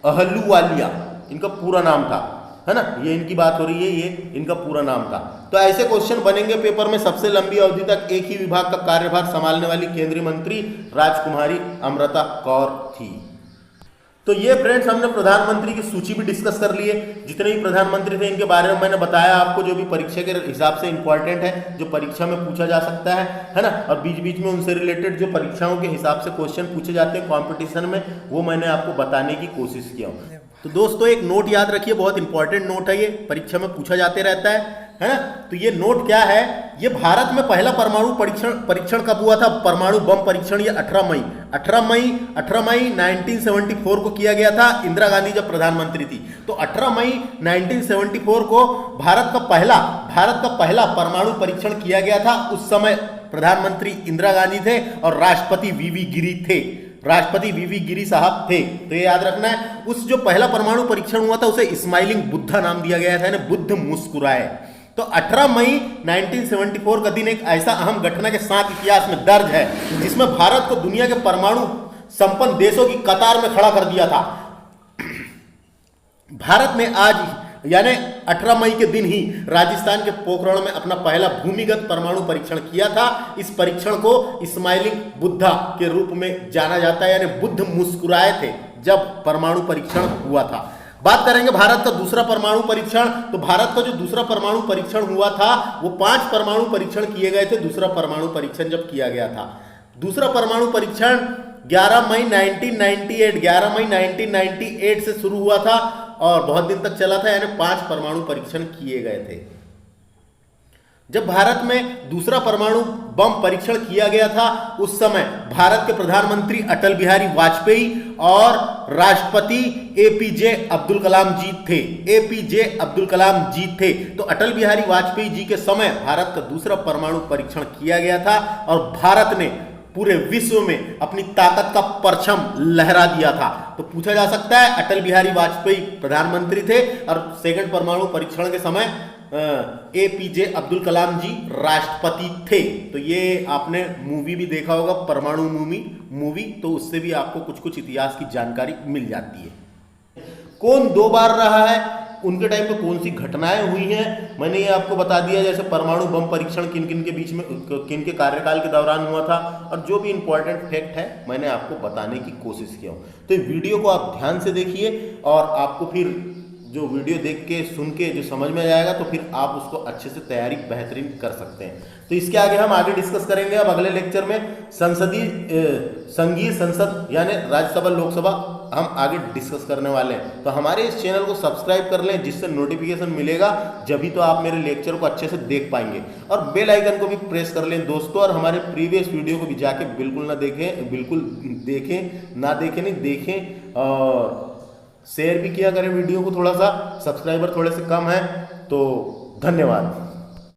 अहलूवालिया इनका पूरा नाम था, है ना। ये इनकी बात हो रही है, ये इनका पूरा नाम था। तो ऐसे क्वेश्चन बनेंगे पेपर में। सबसे लंबी अवधि तक एक ही विभाग का कार्यभार संभालने वाली केंद्रीय मंत्री राजकुमारी अमृता कौर थी। तो ये फ्रेंड्स हमने प्रधानमंत्री की सूची भी डिस्कस कर ली है। जितने भी प्रधानमंत्री थे इनके बारे में मैंने बताया आपको, जो भी परीक्षा के हिसाब से इंपॉर्टेंट है, जो परीक्षा में पूछा जा सकता है ना। और बीच बीच में उनसे रिलेटेड जो परीक्षाओं के हिसाब से क्वेश्चन पूछे जाते हैं कंपटीशन में, वो मैंने आपको बताने की कोशिश किया हूँ। तो दोस्तों एक नोट याद रखिए, बहुत इंपॉर्टेंट नोट है, ये परीक्षा में पूछा जाते रहता है ना। तो ये नोट क्या है, ये भारत में पहला परमाणु परीक्षण कब हुआ था? परमाणु बम परीक्षण ये 18 मई 1974 को किया गया था, इंदिरा गांधी जब प्रधानमंत्री थी। तो 18 मई 1974 को भारत का पहला परमाणु परीक्षण किया गया था। उस समय प्रधानमंत्री इंदिरा गांधी थे और राष्ट्रपति वीवी गिरी साहब थे। तो ये याद रखना है। उस जो पहला परमाणु परीक्षण हुआ था उसे स्माइलिंग बुद्धा नाम दिया गया था, यानी बुद्ध मुस्कुराए। तो 18 मई 1974 का दिन एक ऐसा अहम घटना के साथ इतिहास में दर्ज है जिसमें भारत को दुनिया के परमाणु संपन्न देशों की कतार में खड़ा कर दिया था। भारत ने आज यानी 18 मई के दिन ही राजस्थान के पोखरण में अपना पहला भूमिगत परमाणु परीक्षण किया था। इस परीक्षण को स्माइलिंग बुद्धा के रूप में जाना जाता है, यानी बुद्ध मुस्कुराए थे जब परमाणु परीक्षण हुआ था। बात करेंगे भारत का दूसरा परमाणु परीक्षण। तो भारत का जो दूसरा परमाणु परीक्षण हुआ था वो 5 परमाणु परीक्षण किए गए थे। दूसरा परमाणु परीक्षण जब किया गया था, दूसरा परमाणु परीक्षण 11 मई 1998 से शुरू हुआ था और बहुत दिन तक चला था, यानी 5 परमाणु परीक्षण किए गए थे। जब भारत में दूसरा परमाणु बम परीक्षण किया गया था उस समय भारत के प्रधानमंत्री अटल बिहारी वाजपेयी और राष्ट्रपति एपीजे अब्दुल कलाम जी थे। तो अटल बिहारी वाजपेयी जी के समय भारत का दूसरा परमाणु परीक्षण किया गया था और भारत ने पूरे विश्व में अपनी ताकत का परचम लहरा दिया था। तो पूछा जा सकता है अटल बिहारी वाजपेयी प्रधानमंत्री थे और सेकंड परमाणु परीक्षण के समय एपीजे अब्दुल कलाम जी राष्ट्रपति थे। तो ये आपने मूवी भी देखा होगा, परमाणु मूवी, तो उससे भी आपको कुछ कुछ इतिहास की जानकारी मिल जाती है। कौन 2 बार रहा है, उनके टाइम पे कौन सी घटनाएं हुई हैं, मैंने ये आपको बता दिया। जैसे परमाणु बम परीक्षण किन किन के बीच में, किन के कार्यकाल के दौरान हुआ था, और जो भी इंपॉर्टेंट फैक्ट है मैंने आपको बताने की कोशिश किया हूँ। तो वीडियो को आप ध्यान से देखिए और आपको फिर जो वीडियो देख के सुन के जो समझ में जाएगा तो फिर आप उसको अच्छे से तैयारी बेहतरीन कर सकते हैं। तो इसके आगे हम आगे डिस्कस करेंगे अब अगले लेक्चर में संघीय संसद यानी राज्यसभा लोकसभा हम आगे डिस्कस करने वाले हैं। तो हमारे इस चैनल को सब्सक्राइब कर लें जिससे नोटिफिकेशन मिलेगा, जभी तो आप मेरे लेक्चर को अच्छे से देख पाएंगे। और बेल आइकन को भी प्रेस कर लें दोस्तों, और हमारे प्रीवियस वीडियो को भी जाके बिल्कुल देखें और शेयर भी किया करें वीडियो को। थोड़ा सा सब्सक्राइबर थोड़े से कम है, तो धन्यवाद।